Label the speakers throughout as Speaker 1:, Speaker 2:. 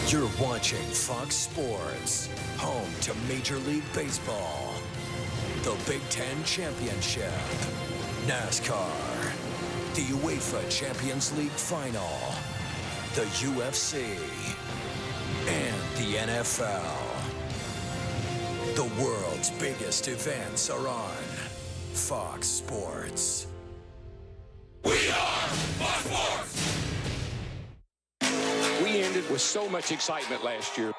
Speaker 1: You're watching Fox Sports, home to Major League Baseball, the Big Ten Championship, NASCAR, the UEFA Champions League Final, the UFC, and the NFL. The world's biggest events are on Fox Sports.
Speaker 2: We are Fox Sports! We ended with so much excitement last year.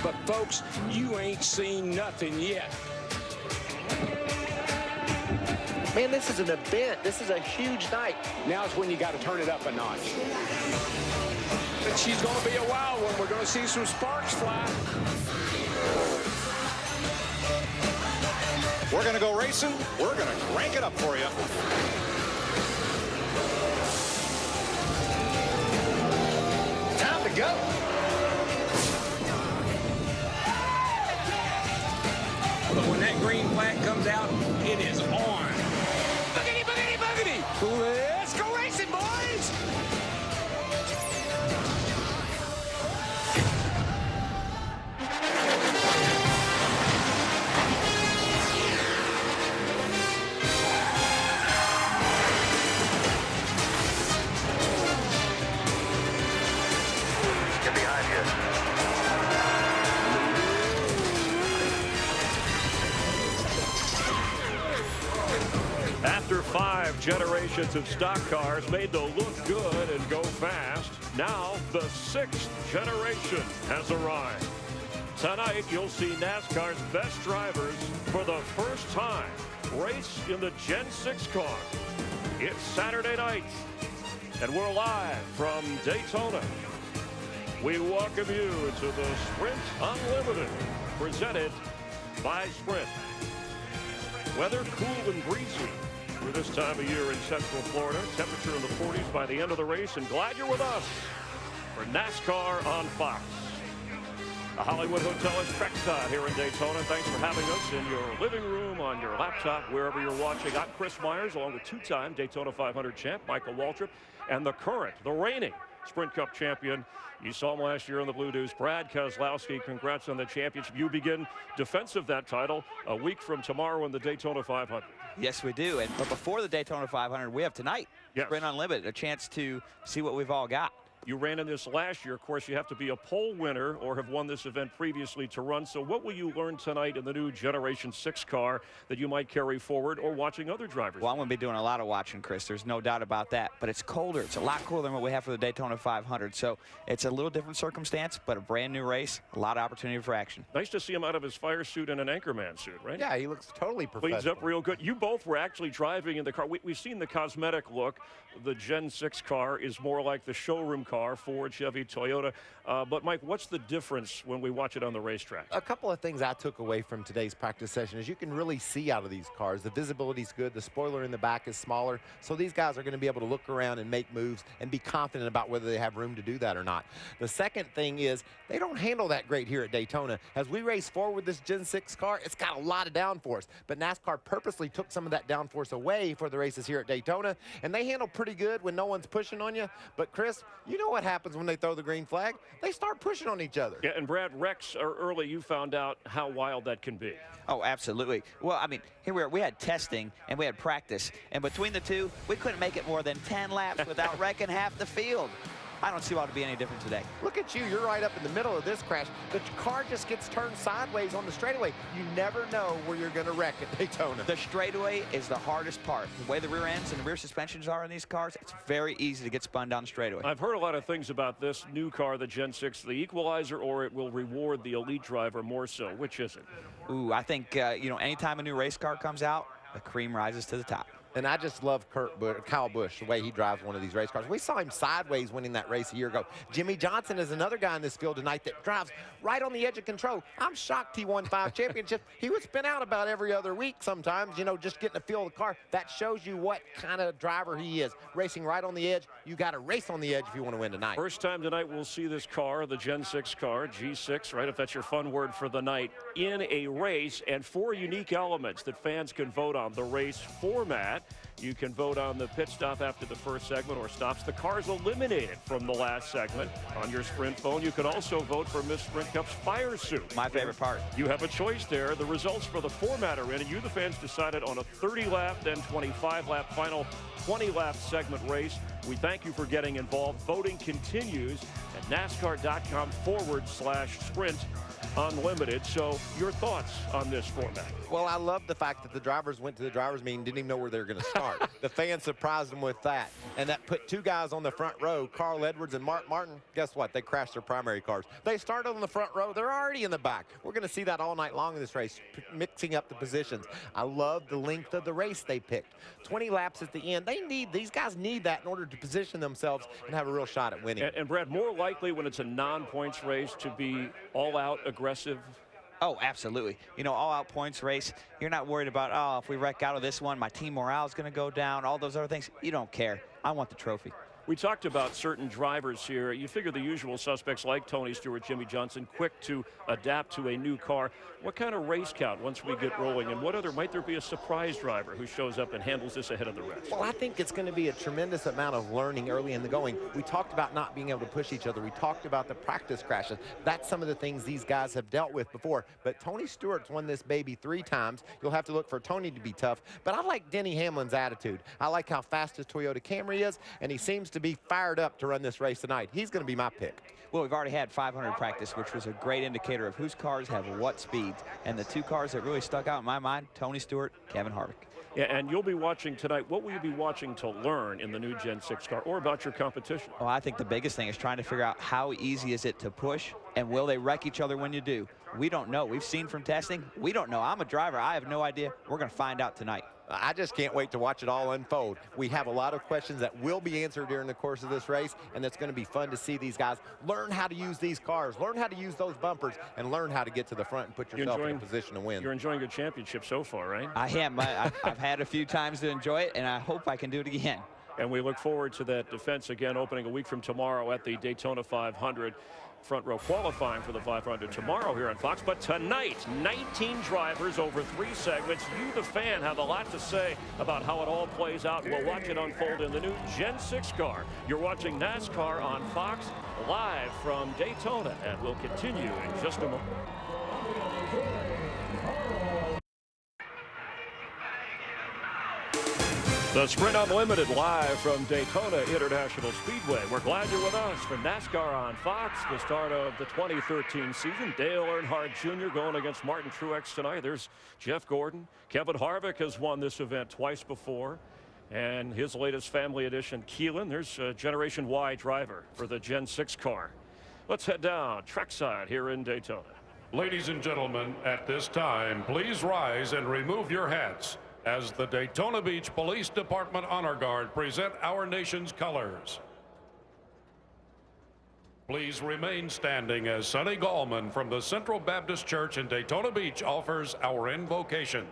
Speaker 2: But folks, you ain't seen nothing yet.
Speaker 3: Man, this is an event. This is a huge night.
Speaker 2: Now's when you got to turn it up a notch. But she's going to be a wild one. We're going to see some sparks fly.
Speaker 4: We're going to go racing. We're going to crank it up for you.
Speaker 3: Time to go.
Speaker 2: But when that green flag comes out, it is on. Boogity, boogity, boogity. Let's go racing, boys.
Speaker 5: Get behind you.
Speaker 6: After 5 generations of stock cars made to look good and go fast, now the 6th generation has arrived. Tonight, you'll see NASCAR's best drivers for the first time race in the Gen 6 car. It's Saturday night, and we're live from Daytona. We welcome you to the Sprint Unlimited, presented by Sprint. Weather cool and breezy for this time of year in Central Florida. Temperature in the 40s by the end of the race, and glad you're with us for NASCAR on Fox. The Hollywood Hotel is trackside here in Daytona. Thanks for having us in your living room, on your laptop, wherever you're watching. I'm Chris Myers, along with two-time Daytona 500 champ Michael Waltrip, and the current, the reigning Sprint Cup champion. You saw him last year on the Blue Deuce, Brad Keselowski. Congrats on the championship. You begin defense of that title a week from tomorrow in the Daytona 500.
Speaker 7: Yes, we do. But before the Daytona 500, we have tonight,
Speaker 6: yes,
Speaker 7: Sprint Unlimited, a chance to see what we've all got.
Speaker 6: You ran in this last year. Of course, you have to be a pole winner or have won this event previously to run. So what will you learn tonight in the new Generation 6 car that you might carry forward or watching other drivers?
Speaker 7: Well, I'm going to be doing a lot of watching, Chris. There's no doubt about that. But it's colder. It's a lot cooler than what we have for the Daytona 500. So it's a little different circumstance, but a brand new race, a lot of opportunity for action.
Speaker 6: Nice to see him out of his fire suit and an anchorman suit, right?
Speaker 3: Yeah, he looks totally professional.
Speaker 6: Cleans up real good. You both were actually driving in the car. We've seen the cosmetic look. The Gen 6 car is more like the showroom car, Ford, Chevy, Toyota. But, Mike, what's the difference when we watch it on the racetrack?
Speaker 3: A couple of things I took away from today's practice session is you can really see out of these cars. The visibility's good. The spoiler in the back is smaller. So these guys are going to be able to look around and make moves and be confident about whether they have room to do that or not. The second thing is they don't handle that great here at Daytona. As we race forward with this Gen 6 car, it's got a lot of downforce. But NASCAR purposely took some of that downforce away for the races here at Daytona. And they handle pretty good when no one's pushing on you. But, Chris, you know what happens when they throw the green flag? They start pushing on each other.
Speaker 6: Yeah, and Brad, Rex, early you found out how wild that can be.
Speaker 7: Oh, absolutely. Well, I mean, here we had testing and we had practice. And between the two, we couldn't make it more than 10 laps without wrecking half the field. I don't see why it would be any different today.
Speaker 3: Look at you. You're right up in the middle of this crash. The car just gets turned sideways on the straightaway. You never know where you're going to wreck at Daytona.
Speaker 7: The straightaway is the hardest part. The way the rear ends and the rear suspensions are in these cars, it's very easy to get spun down the straightaway.
Speaker 6: I've heard a lot of things about this new car, the Gen 6, the equalizer, or it will reward the elite driver more so. Which is it?
Speaker 7: Ooh, I think, anytime a new race car comes out, the cream rises to the top.
Speaker 3: And I just love Kyle Busch, the way he drives one of these race cars. We saw him sideways winning that race a year ago. Jimmy Johnson is another guy in this field tonight that drives right on the edge of control. I'm shocked he won 5 championships. He would spin out about every other week sometimes, just getting a feel of the car. That shows you what kind of driver he is. Racing right on the edge. You got to race on the edge if you want to win tonight.
Speaker 6: First time tonight we'll see this car, the Gen 6 car, G6, right, if that's your fun word for the night, in a race, and 4 unique elements that fans can vote on. The race format, You can vote on the pit stop after the first segment or stops the cars eliminated from the last segment. On your Sprint phone, you can also vote for Miss Sprint Cup's fire suit.
Speaker 7: My favorite part.
Speaker 6: You have a choice there. The results for the format are in, and you, the fans, decided on a 30-lap, then 25-lap final 20-lap segment race. We thank you for getting involved. Voting continues at NASCAR.com/sprint unlimited. So your thoughts on this format?
Speaker 3: Well, I love the fact that the drivers went to the drivers meeting, didn't even know where they were going to start. The fans surprised them with that. And that put two guys on the front row, Carl Edwards and Mark Martin. Guess what? They crashed their primary cars. They started on the front row. They're already in the back. We're going to see that all night long in this race, mixing up the positions. I love the length of the race they picked. 20 laps at the end. These guys need that in order to position themselves and have a real shot at winning.
Speaker 6: And Brad, more likely when it's a non-points race to be all-out aggressive.
Speaker 7: Oh, absolutely. You know, all-out points race, you're not worried about, oh, if we wreck out of this one, my team morale is going to go down, all those other things. You don't care. I want the trophy.
Speaker 6: We talked about certain drivers here. You figure the usual suspects like Tony Stewart, Jimmy Johnson, quick to adapt to a new car. What kind of race count once we get rolling, and what other, might there be a surprise driver who shows up and handles this ahead of the rest?
Speaker 3: Well, I think it's going to be a tremendous amount of learning early in the going. We talked about not being able to push each other. We talked about the practice crashes. That's some of the things these guys have dealt with before. But Tony Stewart's won this baby 3 times. You'll have to look for Tony to be tough. But I like Denny Hamlin's attitude. I like how fast his Toyota Camry is, and he seems to be fired up to run this race tonight. He's going to be my pick.
Speaker 7: Well, we've already had 500 practice, which was a great indicator of whose cars have what speeds. And the 2 cars that really stuck out in my mind, Tony Stewart, Kevin Harvick.
Speaker 6: Yeah, and you'll be watching tonight. What will you be watching to learn in the new Gen 6 car or about your competition?
Speaker 7: Well, I think the biggest thing is trying to figure out how easy is it to push, and will they wreck each other when you do? We don't know. We've seen from testing. We don't know. I'm a driver. I have no idea. We're going to find out tonight.
Speaker 3: I just can't wait to watch it all unfold. We have a lot of questions that will be answered during the course of this race, and it's going to be fun to see these guys learn how to use these cars, learn how to use those bumpers, and learn how to get to the front and put yourself in a position to win.
Speaker 6: You're enjoying your championship so far, right?
Speaker 7: I am. I've had a few times to enjoy it, and I hope I can do it again.
Speaker 6: And we look forward to that defense again, opening a week from tomorrow at the Daytona 500. Front row qualifying for the 500 tomorrow here on Fox. But tonight, 19 drivers over 3 segments. You, the fan, have a lot to say about how it all plays out. We'll watch it unfold in the new Gen 6 car. You're watching NASCAR on Fox, live from Daytona, and we'll continue in just a moment. The Sprint Unlimited live from Daytona International Speedway. We're glad you're with us for NASCAR on Fox, the start of the 2013 season. Dale Earnhardt Jr. going against Martin Truex tonight. There's Jeff Gordon. Kevin Harvick has won this event twice before. And his latest family edition, Keelan. There's a Generation Y driver for the Gen 6 car. Let's head down trackside here in Daytona.
Speaker 5: Ladies and gentlemen, at this time, please rise and remove your hats as the Daytona Beach Police Department Honor Guard present our nation's colors. Please remain standing as Sonny Gallman from the Central Baptist Church in Daytona Beach offers our invocation.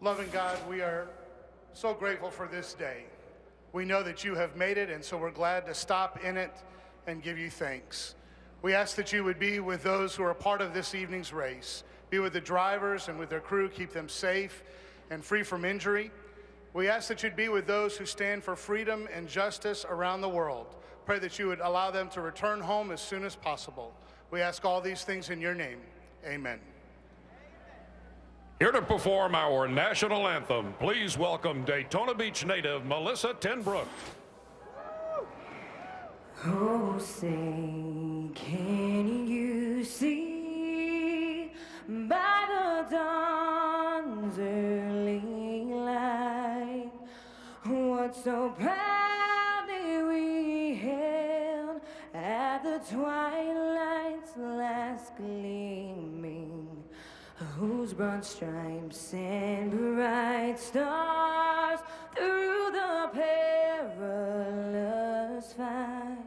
Speaker 8: Loving God, we are so grateful for this day. We know that you have made it, and so we're glad to stop in it and give you thanks. We ask that you would be with those who are part of this evening's race. Be with the drivers and with their crew, keep them safe and free from injury. We ask that you'd be with those who stand for freedom and justice around the world. Pray that you would allow them to return home as soon as possible. We ask all these things in your name. Amen.
Speaker 5: Here to perform our national anthem, please welcome Daytona Beach native Melissa Tenbrook.
Speaker 9: Oh, say, can you see by the dawn's early light what so proudly we hailed at the twilight's last gleaming, whose broad stripes and bright stars through the perilous fight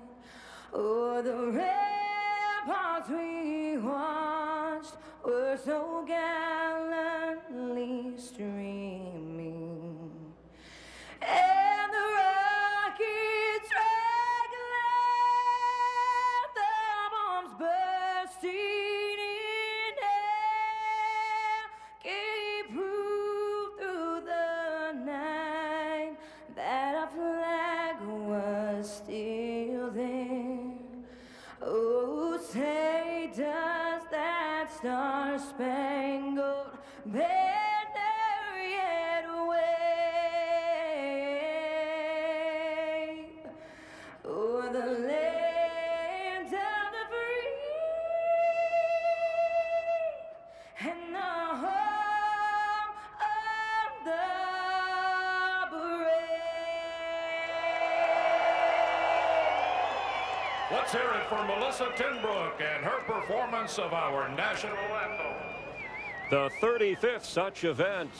Speaker 9: o'er the ramparts we watched were so gallantly streaming, and the rockets regular, the bombs bursting in air, gave proof through the star-spangled banner yet wave o'er the land of the free and the home of the brave.
Speaker 5: Let's hear it for Melissa Tinbrook and her performance of our national anthem.
Speaker 6: The 35th such event,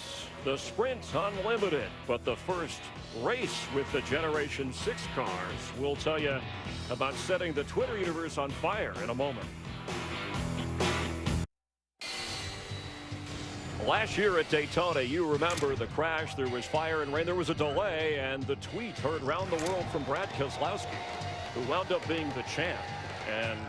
Speaker 6: the Sprint Unlimited, but the first race with the Generation 6 cars. We'll tell you about setting the Twitter universe on fire in a moment. Last year at Daytona, you remember the crash. There was fire and rain. There was a delay, and the tweet heard round the world from Brad Keselowski, who wound up being the champ. And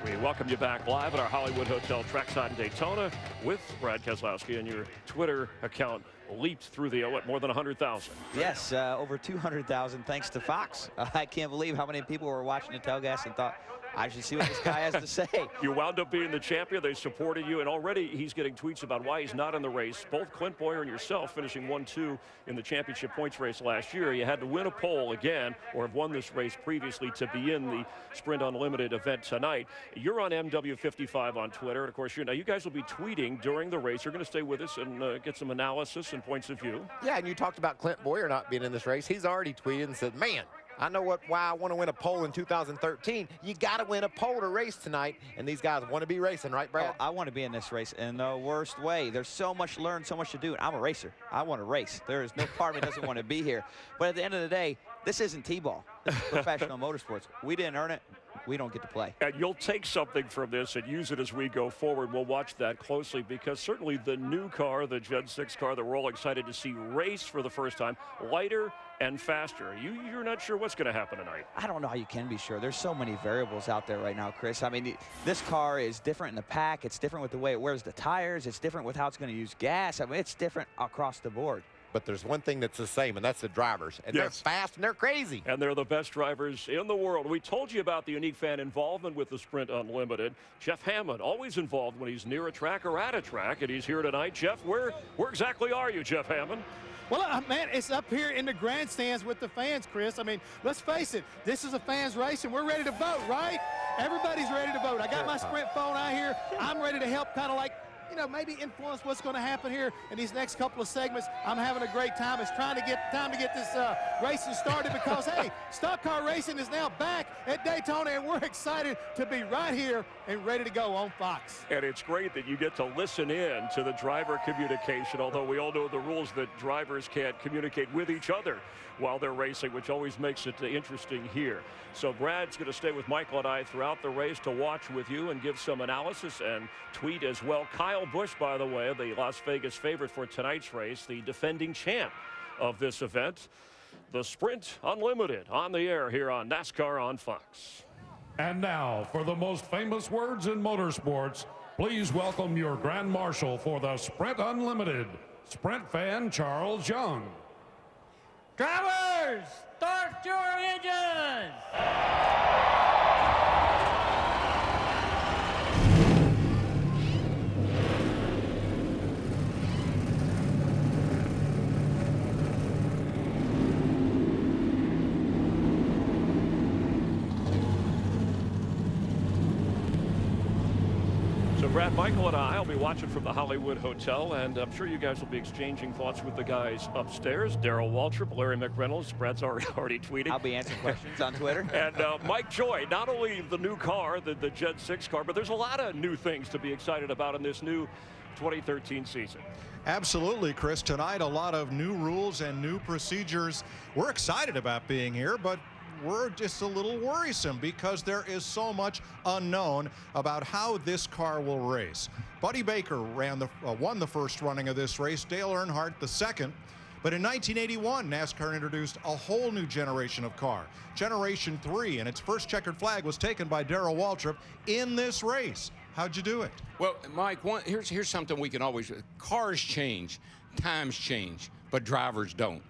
Speaker 6: we welcome you back live at our Hollywood Hotel trackside in Daytona with Brad Keselowski, and your Twitter account leaped through the at more than 100,000.
Speaker 7: Yes, over 200,000 thanks to Fox. I can't believe how many people were watching the tailgas and thought, I should see what this guy has to say.
Speaker 6: You wound up being the champion. They supported you, and already he's getting tweets about why he's not in the race. Both Clint Boyer and yourself finishing 1-2 in the championship points race last year. You had to win a pole again or have won this race previously to be in the Sprint Unlimited event tonight. You're on MW55 on Twitter, and of course, you guys will be tweeting during the race. You're going to stay with us and get some analysis and points of view.
Speaker 3: Yeah, and you talked about Clint Boyer not being in this race. He's already tweeted and said, man, I know why I want to win a pole in 2013. You got to win a pole to race tonight, and these guys want to be racing, right, Brad?
Speaker 7: Oh, I want to be in this race in the worst way. There's so much to learn, so much to do. I'm a racer. I want to race. There is no part of me that doesn't want to be here. But at the end of the day, this isn't T-ball. This is professional motorsports. We didn't earn it. We don't get to play.
Speaker 6: And you'll take something from this and use it as we go forward. We'll watch that closely because certainly the new car, the Gen 6 car that we're all excited to see race for the first time, lighter and faster. You're not sure what's going to happen tonight.
Speaker 7: I don't know how you can be sure. There's so many variables out there right now, Chris. I mean, this car is different in the pack. It's different with the way it wears the tires. It's different with how it's going to use gas. I mean, it's different across the board.
Speaker 3: But there's one thing that's the same, and that's the drivers. And they're fast and they're crazy.
Speaker 6: And they're the best drivers in the world. We told you about the unique fan involvement with the Sprint Unlimited. Jeff Hammond, always involved when he's near a track or at a track, and he's here tonight. Jeff, where exactly are you, Jeff Hammond?
Speaker 10: Well, man, it's up here in the grandstands with the fans, Chris. I mean, let's face it, this is a fans race, and we're ready to vote, right? Everybody's ready to vote. I got my Sprint phone out here. I'm ready to help kind of like, maybe influence what's going to happen here in these next couple of segments. I'm having a great time. It's trying to get this racing started because, hey, stock car racing is now back at Daytona, and we're excited to be right here and ready to go on Fox.
Speaker 6: And it's great that you get to listen in to the driver communication, although we all know the rules that drivers can't communicate with each other while they're racing, which always makes it interesting here. So Brad's going to stay with Michael and I throughout the race to watch with you and give some analysis and tweet as well. Kyle Busch, by the way, the Las Vegas favorite for tonight's race, the defending champ of this event. The Sprint Unlimited on the air here on NASCAR on Fox.
Speaker 5: And now, for the most famous words in motorsports, please welcome your Grand Marshal for the Sprint Unlimited, Sprint fan Charles Young.
Speaker 11: Drivers, start your engines!
Speaker 6: Brad, Michael, and I will be watching from the Hollywood Hotel, and I'm sure you guys will be exchanging thoughts with the guys upstairs. Darrell Waltrip, Larry McReynolds, Brad's already tweeting.
Speaker 7: I'll be answering questions on Twitter.
Speaker 6: And Mike Joy, not only the new car, the Gen 6 car, but there's a lot of new things to be excited about in this new 2013 season.
Speaker 12: Absolutely, Chris. Tonight, a lot of new rules and new procedures. We're excited about being here, but we're just a little worrisome because there is so much unknown about how this car will race. Buddy Baker won the first running of this race, Dale Earnhardt the second. But in 1981, NASCAR introduced a whole new generation of car, Generation 3, and its first checkered flag was taken by Darrell Waltrip in this race. How'd you do it?
Speaker 2: Well, Mike, here's something we can always, cars change, times change, but drivers don't.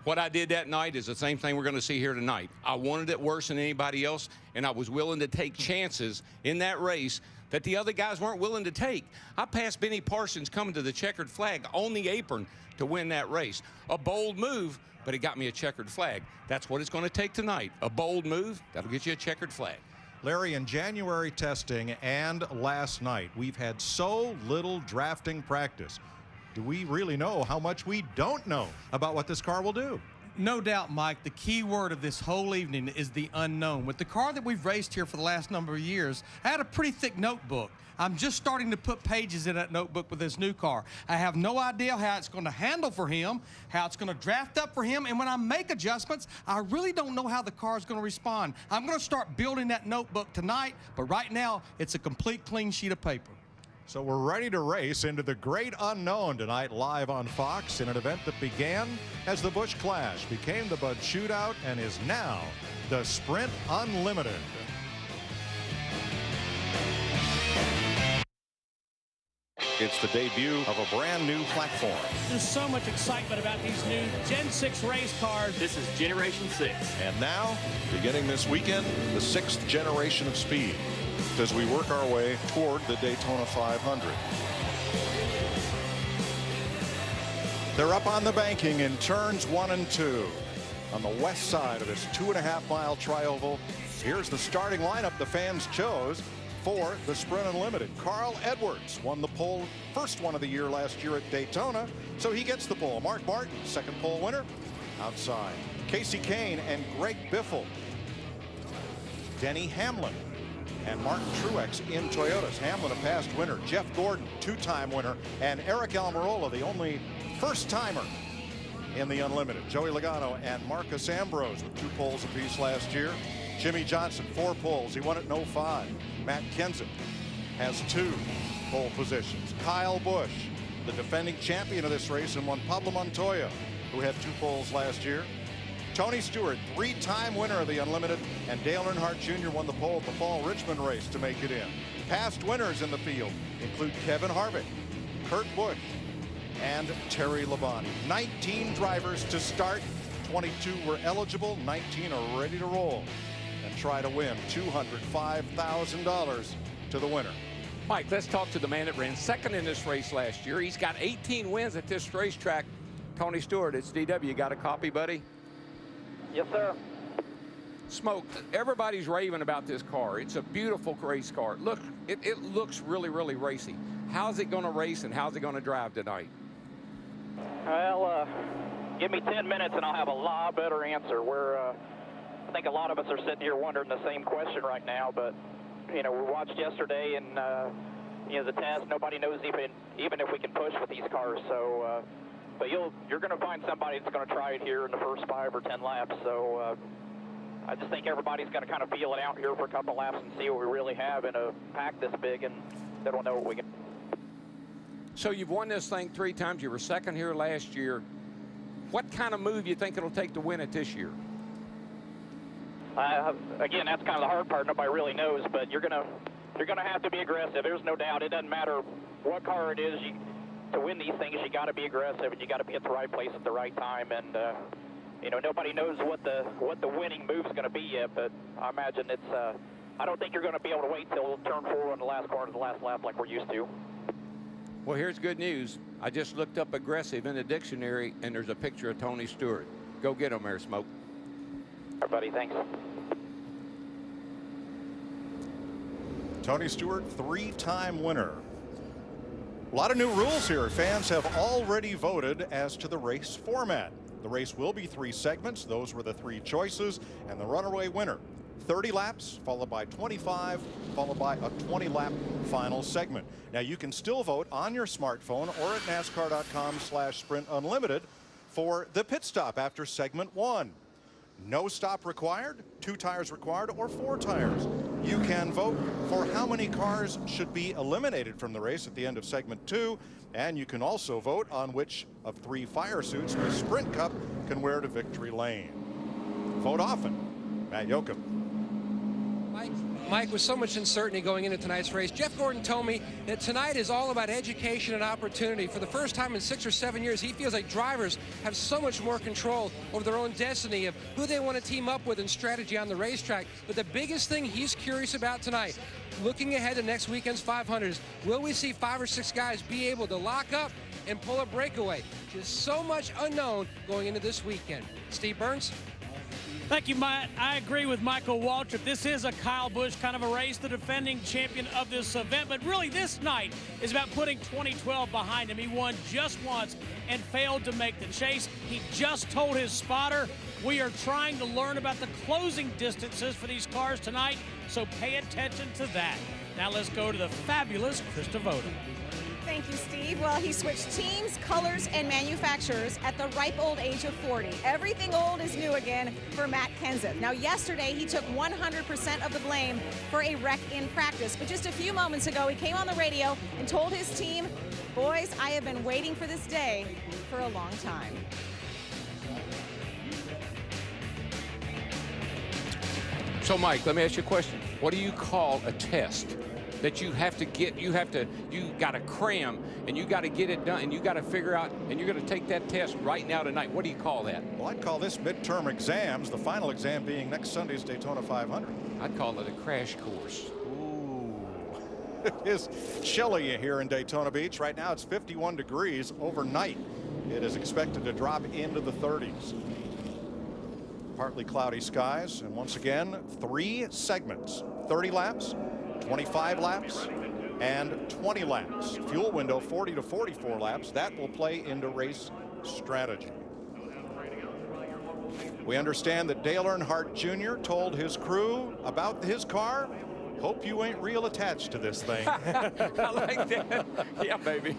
Speaker 2: What I did that night is the same thing we're going to see here tonight. I wanted it worse than anybody else, and I was willing to take chances in that race that the other guys weren't willing to take. I passed Benny Parsons coming to the checkered flag on the apron to win that race. A bold move, but it got me a checkered flag. That's what it's going to take tonight. A bold move, that'll get you a checkered flag.
Speaker 12: Larry, in January testing and last night, we've had so little drafting practice. Do we really know how much we don't know about what this car will do?
Speaker 13: No doubt, Mike, the key word of this whole evening is the unknown. With the car that we've raced here for the last number of years, I had a pretty thick notebook. I'm just starting to put pages in that notebook with this new car. I have no idea how it's going to handle for him, how it's going to draft up for him, and when I make adjustments, I really don't know how the car is going to respond. I'm going to start building that notebook tonight, but right now, it's a complete clean sheet of paper.
Speaker 12: So we're ready to race into the great unknown tonight live on Fox in an event that began as the Busch Clash, became the Bud Shootout, and is now the Sprint Unlimited. It's the debut of a brand new platform.
Speaker 11: There's so much excitement about these new Gen 6 race cars.
Speaker 14: This is Generation 6.
Speaker 4: And now, beginning this weekend, the 6th generation of speed as we work our way toward the Daytona 500. They're up on the banking in turns 1 and 2 on the west side of this 2.5-mile tri-oval. Here's the starting lineup the fans chose for the Sprint Unlimited. Carl Edwards won the pole, first one of the year last year at Daytona, so he gets the pole. Mark Martin, second pole winner, outside. Casey Kane and Greg Biffle. Denny Hamlin and Martin Truex in Toyotas. Hamlin, a past winner. Jeff Gordon, two-time winner. And Eric Almirola, the only first-timer in the Unlimited. Joey Logano and Marcus Ambrose with 2 poles apiece last year. Jimmy Johnson, 4 poles. He won it in 05. Matt Kenseth has 2 pole positions. Kyle Busch, the defending champion of this race, and won Pablo Montoya, who had 2 poles last year. Tony Stewart, 3-time winner of the Unlimited, and Dale Earnhardt Jr. won the pole at the Fall Richmond race to make it in. Past winners in the field include Kevin Harvick, Kurt Busch, and Terry Labonte. 19 drivers to start. 22 were eligible. 19 are ready to roll and try to win $205,000 to the winner.
Speaker 2: Mike, let's talk to the man that ran second in this race last year. He's got 18 wins at this racetrack. Tony Stewart, it's DW. You got a copy, buddy?
Speaker 15: Yes, sir.
Speaker 2: Smoke, everybody's raving about this car. It's a beautiful race car. Look, it looks really, really racy. How's it going to race and how's it going to drive tonight?
Speaker 15: Well, give me 10 minutes and I'll have a lot better answer. I think a lot of us are sitting here wondering the same question right now, but, you know, we watched yesterday and, you know, the test, nobody knows even if we can push with these cars, so, but you're going to find somebody that's going to try it here in the first 5 or 10 laps. So I just think everybody's going to kind of feel it out here for a couple laps and see what we really have in a pack this big, and then we'll know what we can.
Speaker 2: So you've won this thing 3 times. You were second here last year. What kind of move do you think it'll take to win it this year?
Speaker 15: Again, that's kind of the hard part. Nobody really knows, but you're gonna have to be aggressive. There's no doubt. It doesn't matter what car it is. To win these things, you got to be aggressive, and you got to be at the right place at the right time. And you know, nobody knows what the winning move's going to be yet. But I imagine it's. I don't think you're going to be able to wait till turn 4 on the last corner of the last lap like we're used to.
Speaker 2: Well, here's good news. I just looked up aggressive in the dictionary, and there's a picture of Tony Stewart. Go get him there, Smoke.
Speaker 15: Everybody, thanks.
Speaker 4: Tony Stewart, 3-time winner. A lot of new rules here. Fans have already voted as to the race format. The race will be 3 segments. Those were the 3 choices, and the runaway winner. 30 laps, followed by 25, followed by a 20-lap final segment. Now, you can still vote on your smartphone or at NASCAR.com/SprintUnlimited for the pit stop after segment 1. No stop required, 2 tires required, or 4 tires. You can vote for how many cars should be eliminated from the race at the end of segment 2, and you can also vote on which of 3 fire suits the Sprint Cup can wear to victory lane. Vote often. Matt Yoakum.
Speaker 13: Mike,
Speaker 14: Mike, with so much uncertainty going into tonight's race, Jeff Gordon told me that tonight is all about education and opportunity. For the first time in 6 or 7 years, he feels like drivers have so much more control over their own destiny of who they want to team up with and strategy on the racetrack. But the biggest thing he's curious about tonight, looking ahead to next weekend's 500s, will we see 5 or 6 guys be able to lock up and pull a breakaway? Just so much unknown going into this weekend. Steve Burns?
Speaker 11: Thank you, Matt. I agree with Michael Waltrip. This is a Kyle Busch kind of a race, the defending champion of this event. But really, this night is about putting 2012 behind him. He won just once and failed to make the chase. He just told his spotter, we are trying to learn about the closing distances for these cars tonight, so pay attention to that. Now let's go to the fabulous Chris Devoto.
Speaker 16: Thank you, Steve. Well, he switched teams, colors, and manufacturers at the ripe old age of 40. Everything old is new again for Matt Kenseth. Now, yesterday, he took 100% of the blame for a wreck in practice. But just a few moments ago, he came on the radio and told his team, boys, I have been waiting for this day for a long time.
Speaker 2: So, Mike, let me ask you a question. What do you call a test that you have to get, you got to cram, and you got to get it done, and you got to figure out, and you're going to take that test right now tonight? What do you call that?
Speaker 4: Well, I'd call this midterm exams, the final exam being next Sunday's Daytona 500.
Speaker 2: I'd call it a crash course.
Speaker 4: Ooh. It is chilly here in Daytona Beach. Right now it's 51 degrees. Overnight it is expected to drop into the 30s. Partly cloudy skies, and once again 3 segments, 30 laps, 25 laps, and 20 laps. Fuel window 40 to 44 laps. That will play into race strategy. We understand that Dale Earnhardt Jr. told his crew about his car, hope you ain't real attached to this thing.
Speaker 2: I like that. Yeah, baby.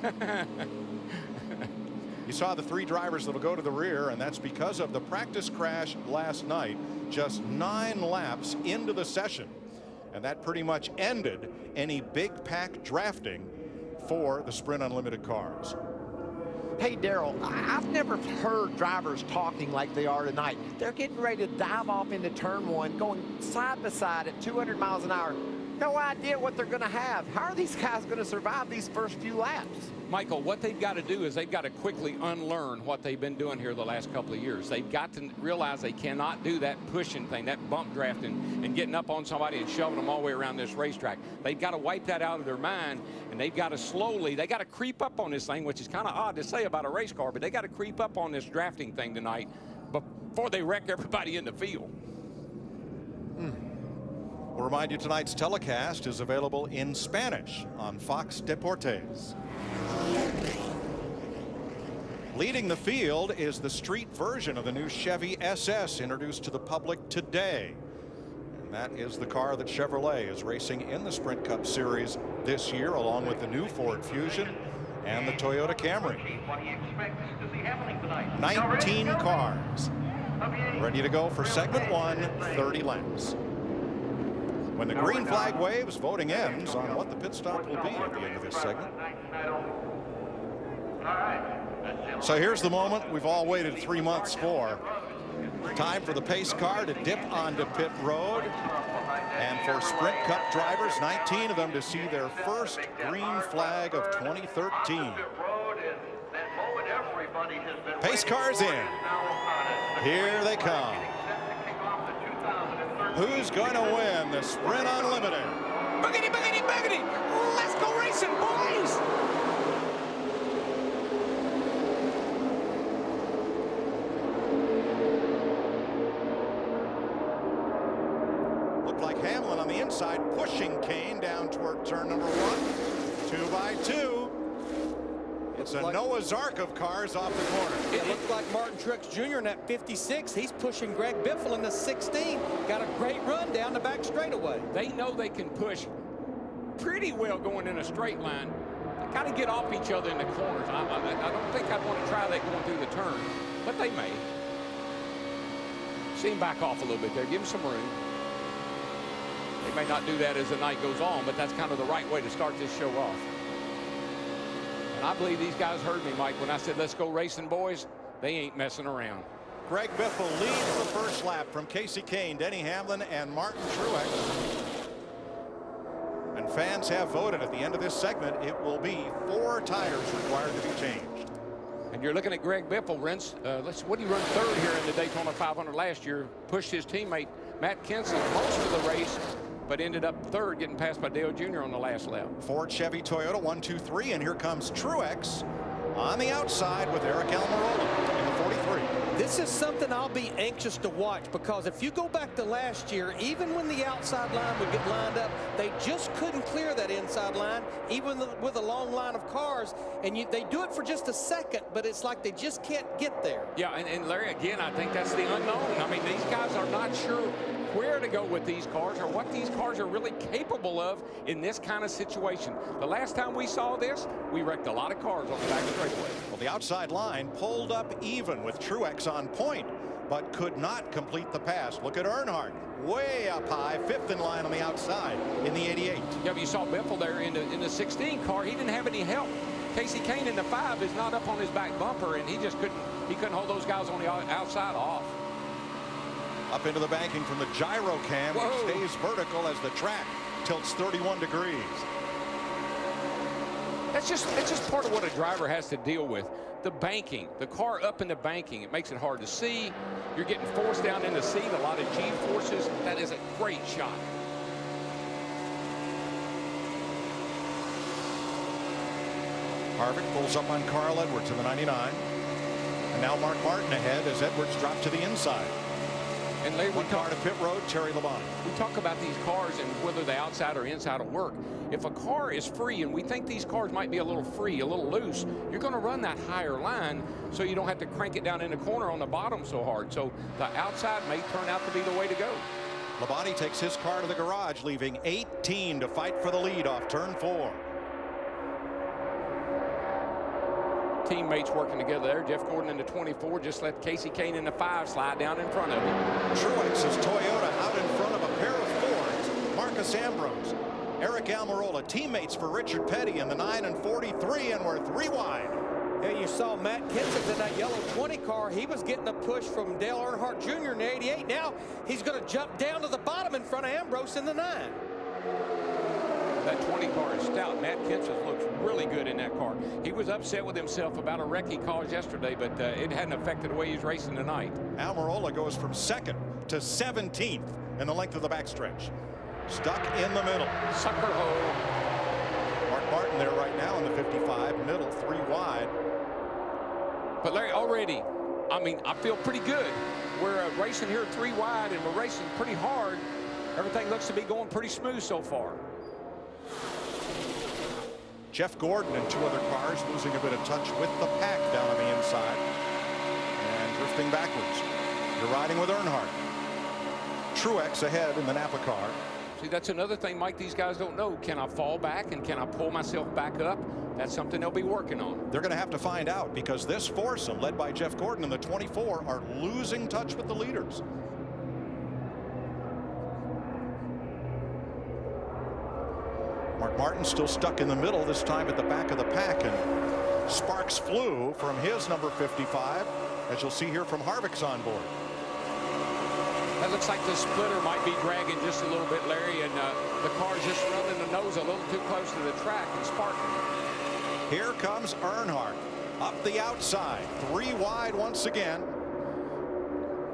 Speaker 4: You saw the 3 drivers that'll go to the rear, and that's because of the practice crash last night, just 9 laps into the session. And that pretty much ended any big pack drafting for the Sprint Unlimited cars.
Speaker 3: Hey, Darrell, I've never heard drivers talking like they are tonight. They're getting ready to dive off into turn 1, going side by side at 200 miles an hour. No idea what they're going to have. How are these guys going to survive these first few laps?
Speaker 2: Michael, what they've got to do is they've got to quickly unlearn what they've been doing here the last couple of years. They've got to realize they cannot do that pushing thing, that bump drafting, and getting up on somebody and shoving them all the way around this racetrack. They've got to wipe that out of their mind, and they've got to slowly, they got to creep up on this thing, which is kind of odd to say about a race car, but they got to creep up on this drafting thing tonight before they wreck everybody in the field.
Speaker 4: We'll remind you tonight's telecast is available in Spanish on Fox Deportes. Leading the field is the street version of the new Chevy SS introduced to the public today. And that is the car that Chevrolet is racing in the Sprint Cup Series this year, along with the new Ford Fusion and the Toyota Camry. 19 cars ready to go for segment 1, 30 laps. When the green flag waves, voting ends on what the pit stop will be at the end of this segment. So here's the moment we've all waited 3 months for. Time for the pace car to dip onto pit road, and for Sprint Cup drivers, 19 of them, to see their first green flag of 2013. Pace cars in. Here they come. Who's going to win the Sprint Unlimited?
Speaker 2: Boogity, boogity, boogity! Let's go racing, boys!
Speaker 4: Looked like Hamlin on the inside, pushing Kane down toward turn number 1. 2 by 2. It's a Noah's Ark of cars off the corner.
Speaker 14: It looked like Martin Truex Jr. in that 56. He's pushing Greg Biffle in the 16. Got a great run down the back straightaway.
Speaker 2: They know they can push pretty well going in a straight line. They got to get off each other in the corners. I don't think I'd want to try that going through the turn, but they may. See him back off a little bit there. Give him some room. They may not do that as the night goes on, but that's kind of the right way to start this show off. And I believe these guys heard me, Mike, when I said, let's go racing, boys. They ain't messing around.
Speaker 4: Greg Biffle leads the first lap from Casey Kane, Denny Hamlin, and Martin Truex. And fans have voted. At the end of this segment, it will be 4 tires required to be changed.
Speaker 2: And you're looking at Greg Biffle. What did he run third here in the Daytona 500 last year? Pushed his teammate Matt Kenseth most of the race, but ended up third, getting passed by Dale Jr. on the last lap.
Speaker 4: Ford, Chevy, Toyota, 1, 2, 3, and here comes Truex on the outside with Eric Almirola in the 43.
Speaker 17: This is something I'll be anxious to watch, because if you go back to last year, even when the outside line would get lined up, they just couldn't clear that inside line, even with a long line of cars. And they do it for just a second, but it's like they just can't get there.
Speaker 2: Yeah, and Larry, again, I think that's the unknown. I mean, these guys are not sure where to go with these cars or what these cars are really capable of in this kind of situation. The last time we saw this, we wrecked a lot of cars on the back straightaway.
Speaker 4: Well, the outside line pulled up even with Truex on point, but could not complete the pass. Look at Earnhardt, way up high, 5th in line on the outside in the 88.
Speaker 2: Yeah, but you saw Biffle there in the 16 car. He didn't have any help. Casey Kane in the 5 is not up on his back bumper, and he just couldn't hold those guys on the outside off.
Speaker 4: Up into the banking from the gyro cam, which stays vertical as the track tilts 31 degrees.
Speaker 2: It's just part of what a driver has to deal with. The banking, the car up in the banking, it makes it hard to see. You're getting forced down in the seat, a lot of G forces. That is a great shot.
Speaker 4: Harvick pulls up on Carl Edwards in the 99. And now Mark Martin ahead as Edwards dropped to the inside.
Speaker 2: And Larry,
Speaker 4: one car to pit road, Terry Labonte.
Speaker 2: We talk about these cars and whether the outside or inside will work. If a car is free, and we think these cars might be a little free, a little loose, you're going to run that higher line so you don't have to crank it down in the corner on the bottom so hard. So the outside may turn out to be the way to go.
Speaker 4: Labonte takes his car to the garage, leaving 18 to fight for the lead off turn 4.
Speaker 2: Teammates working together there. Jeff Gordon in the 24 just let Casey Kane in the 5 slide down in front of him.
Speaker 4: Truex's Toyota out in front of a pair of Fords. Marcus Ambrose, Eric Almirola, teammates for Richard Petty in the 9 and 43, and we're 3 wide.
Speaker 17: Yeah, you saw Matt Kenseth in that yellow 20 car. He was getting a push from Dale Earnhardt Jr. in the 88. Now he's going to jump down to the bottom in front of Ambrose in the 9.
Speaker 2: That 20 car is stout. Matt Kenseth looks really good in that car. He was upset with himself about a wreck he caused yesterday, but it hadn't affected the way he's racing tonight.
Speaker 4: Almirola goes from 2nd to 17th in the length of the backstretch. Stuck in the middle.
Speaker 2: Sucker hole.
Speaker 4: Mark Martin there right now in the 55, middle, 3 wide.
Speaker 2: But Larry, already, I mean, I feel pretty good. We're racing here 3 wide, and we're racing pretty hard. Everything looks to be going pretty smooth so far.
Speaker 4: Jeff Gordon and 2 other cars losing a bit of touch with the pack down on the inside and drifting backwards. You're riding with Earnhardt. Truex ahead in the Napa car.
Speaker 2: See, that's another thing, Mike, these guys don't know. Can I fall back and can I pull myself back up? That's something they'll be working on.
Speaker 4: They're going to have to find out, because this foursome led by Jeff Gordon in the 24 are losing touch with the leaders. Mark Martin still stuck in the middle, this time at the back of the pack, and sparks flew from his number 55, as you'll see here from Harvick's on board.
Speaker 2: That looks like the splitter might be dragging just a little bit, Larry, and the car's just running the nose a little too close to the track and sparking.
Speaker 4: Here comes Earnhardt up the outside, 3 wide once again.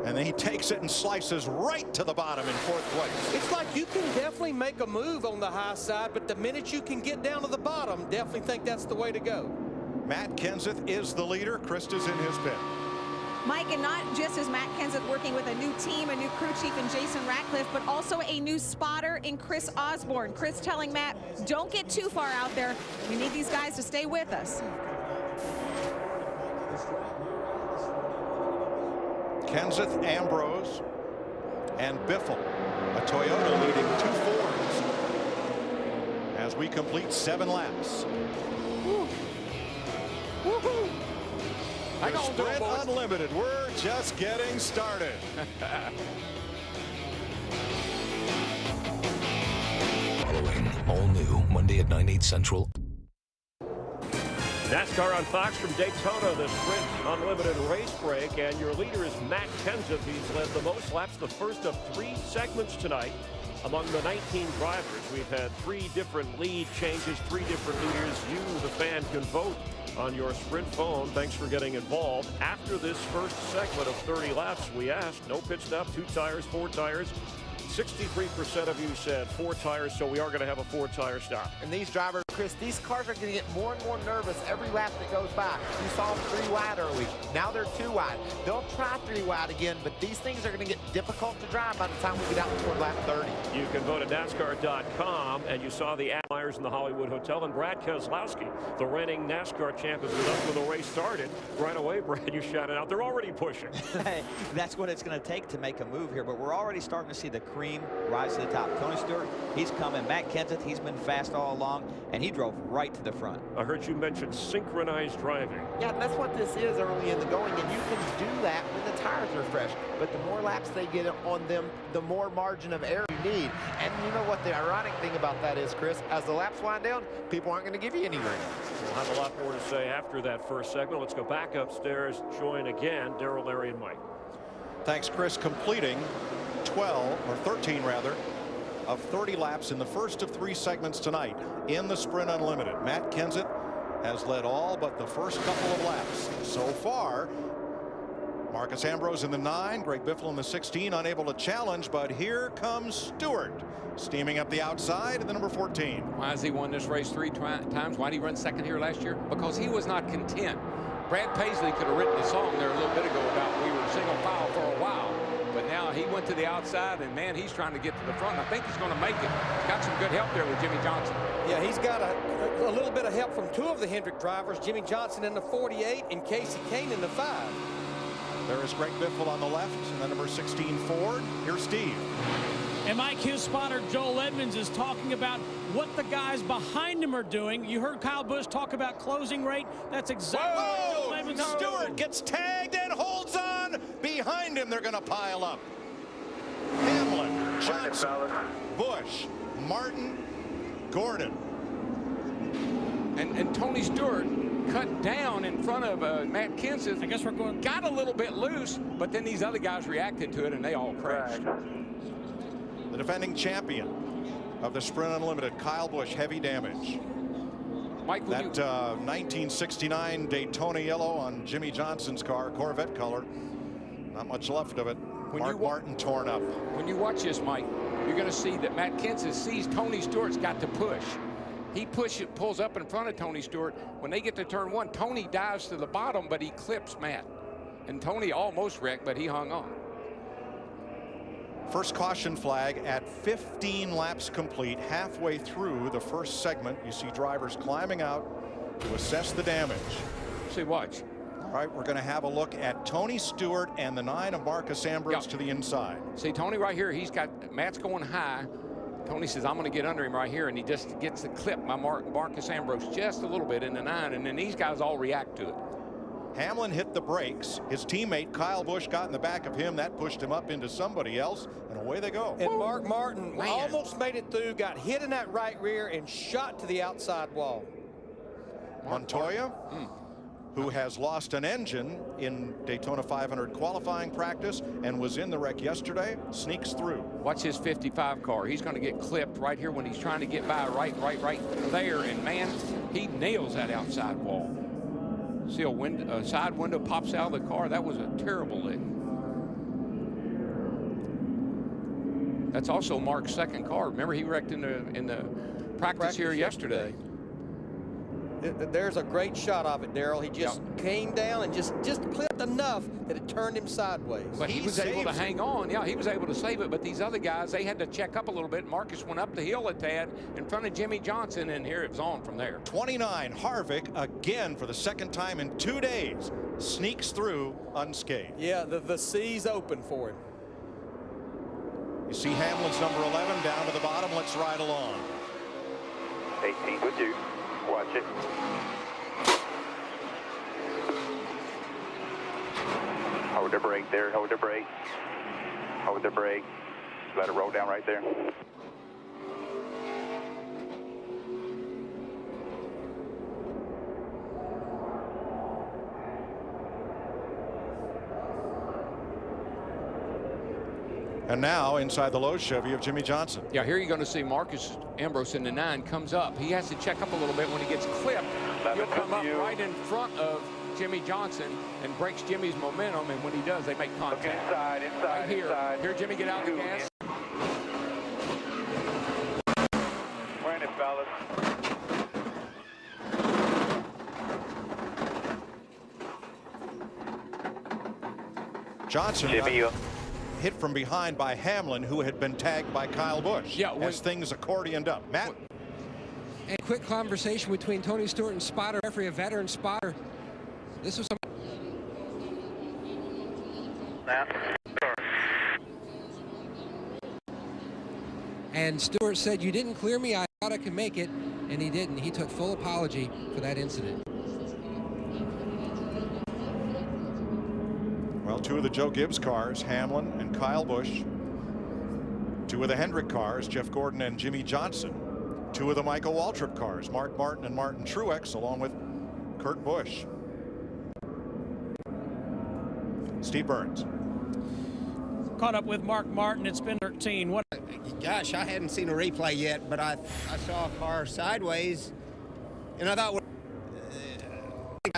Speaker 4: And then he takes it and slices right to the bottom in 4th place.
Speaker 17: It's like you can definitely make a move on the high side, but the minute you can get down to the bottom, definitely think that's the way to go.
Speaker 4: Matt Kenseth is the leader. Krista's in his pit.
Speaker 16: Mike, and not just is Matt Kenseth working with a new team, a new crew chief in Jason Ratcliffe, but also a new spotter in Chris Osborne. Chris telling Matt, don't get too far out there. We need these guys to stay with us.
Speaker 4: Kenseth, Ambrose, and Biffle. A Toyota leading 2 Fords as we complete 7 laps. The Sprint Unlimited. We're just getting started.
Speaker 1: Following all new Monday at 9, 8 Central.
Speaker 6: NASCAR on Fox from Daytona, the Sprint Unlimited race break, and your leader is Matt Kenseth. He's led the most laps, the first of 3 segments tonight. Among the 19 drivers, we've had 3 different lead changes, 3 different leaders. You, the fan, can vote on your Sprint phone. Thanks for getting involved. After this first segment of 30 laps, we asked, no pit stop, 2 tires, 4 tires. 63% of you said 4 tires, so we are going to have a 4-tire stop.
Speaker 3: And these drivers, Chris, these cars are going to get more and more nervous every lap that goes by. You saw them 3 wide early. Now they're 2 wide. They'll try 3 wide again, but these things are going to get difficult to drive by the time we get out toward lap 30.
Speaker 6: You can go to NASCAR.com, and you saw the Myers in the Hollywood Hotel, and Brad Keselowski, the reigning NASCAR champ, is with us when the race started. Right away, Brad, you shouted out, they're already pushing.
Speaker 7: That's what it's going to take to make a move here, but we're already starting to see the cream rise to the top. Tony Stewart, he's coming. Matt Kenseth, he's been fast all along, and he drove right to the front.
Speaker 6: I heard you mention synchronized driving.
Speaker 3: Yeah, that's what this is early in the going, and you can do that when the tires are fresh. But the more laps they get on them, the more margin of error you need. And you know what the ironic thing about that is, Chris? As the laps wind down, people aren't going to give you any room.
Speaker 6: We'll have a lot more to say after that first segment. Let's go back upstairs, join again Darrell, Larry, and Mike.
Speaker 4: Thanks, Chris. Completing 12, or 13 rather, of 30 laps in the first of 3 segments tonight in the Sprint Unlimited. Matt Kenseth has led all but the first couple of laps. So far, Marcus Ambrose in the 9, Greg Biffle in the 16, unable to challenge, but here comes Stewart steaming up the outside in the number 14.
Speaker 2: Why has he won this race 3 times? Why did he run second here last year? Because he was not content. Brad Paisley could have written a song there a little bit ago about we were single file for a while. But now he went to the outside, and man, he's trying to get to the front. I think he's going to make it. He's got some good help there with Jimmy Johnson.
Speaker 17: Yeah, he's got a little bit of help from 2 of the Hendrick drivers, Jimmy Johnson in the 48 and Casey Kane in the 5.
Speaker 4: There is Greg Biffle on the left, and the number 16 Ford. Here's Steve.
Speaker 11: And Mike, his spotter Joel Edmonds is talking about what the guys behind him are doing. You heard Kyle Busch talk about closing rate. That's exactly what Joel Edmonds is doing.
Speaker 4: Stewart gets tagged and holds on. Behind him, they're going to pile up. Hamlin, Johnson, Busch, Martin, Gordon.
Speaker 2: And Tony Stewart cut down in front of Matt Kenseth.
Speaker 11: I guess we're going.
Speaker 2: Got a little bit loose, but then these other guys reacted to it, and they all crashed.
Speaker 4: The defending champion of the Sprint Unlimited, Kyle Busch, heavy damage.
Speaker 2: Mike,
Speaker 4: that 1969 Daytona yellow on Jimmy Johnson's car, Corvette color. Not much left of it. Mark Martin torn up.
Speaker 2: When you watch this, Mike, you're going to see that Matt Kenseth sees Tony Stewart's got to push. He pulls up in front of Tony Stewart. When they get to turn 1, Tony dives to the bottom, but he clips Matt. And Tony almost wrecked, but he hung on.
Speaker 4: First caution flag at 15 laps complete. Halfway through the first segment, you see drivers climbing out to assess the damage.
Speaker 2: See, watch.
Speaker 4: All right, we're going to have a look at Tony Stewart and the 9 of Marcus Ambrose to the inside.
Speaker 2: See, Tony right here, Matt's going high. Tony says, I'm going to get under him right here, and he just gets the clip by Marcus Ambrose just a little bit in the 9, and then these guys all react to it.
Speaker 4: Hamlin hit the brakes. His teammate Kyle Busch got in the back of him. That pushed him up into somebody else, and away they go.
Speaker 17: And Mark Martin almost made it through, got hit in that right rear, and shot to the outside wall.
Speaker 4: Montoya, who has lost an engine in Daytona 500 qualifying practice and was in the wreck yesterday, sneaks through.
Speaker 2: Watch his 55 car. He's going to get clipped right here when he's trying to get by right there, and man, he nails that outside wall. See a side window pops out of the car. That was a terrible lick. That's also Mark's second car. Remember, he wrecked in the practice here yesterday.
Speaker 17: There's a great shot of it, Darrell. He just came down and just clipped enough that it turned him sideways.
Speaker 2: But he was able to hang on. Yeah, he was able to save it. But these other guys, they had to check up a little bit. Marcus went up the hill a tad in front of Jimmy Johnson, and here it was on from there.
Speaker 4: 29, Harvick, again for the second time in 2 days, sneaks through unscathed.
Speaker 17: Yeah, the C's open for him.
Speaker 4: You see Hamlin's number 11 down to the bottom. Let's ride along.
Speaker 18: 18 with you. Watch it. Hold the brake there. Hold the brake. Hold the brake. Let it roll down right there.
Speaker 4: And now inside the low Chevy of Jimmy Johnson.
Speaker 2: Yeah, here you're going to see Marcus Ambrose in the 9 comes up. He has to check up a little bit when he gets clipped. He'll come up right in front of Jimmy Johnson and breaks Jimmy's momentum, and when he does, they make contact.
Speaker 18: Okay, inside,
Speaker 2: right here.
Speaker 18: inside.
Speaker 2: Here, Jimmy, get out of the gas.
Speaker 18: We're in it, fellas.
Speaker 4: Johnson hit from behind by Hamlin, who had been tagged by Kyle Busch.
Speaker 2: Yeah,
Speaker 4: as things accordioned up. Matt.
Speaker 14: And quick conversation between Tony Stewart and spotter, referee, a veteran spotter. This was some. And Stewart said, "You didn't clear me. I thought I could make it," and he didn't. He took full apology for that incident.
Speaker 4: Well, 2 of the Joe Gibbs cars, Hamlin and Kyle Busch. 2 of the Hendrick cars, Jeff Gordon and Jimmy Johnson. 2 of the Michael Waltrip cars, Mark Martin and Martin Truex, along with Kurt Busch. Steve Burns.
Speaker 11: Caught up with Mark Martin. It's been 13. What?
Speaker 19: Gosh, I hadn't seen a replay yet, but I saw a car sideways, and I thought,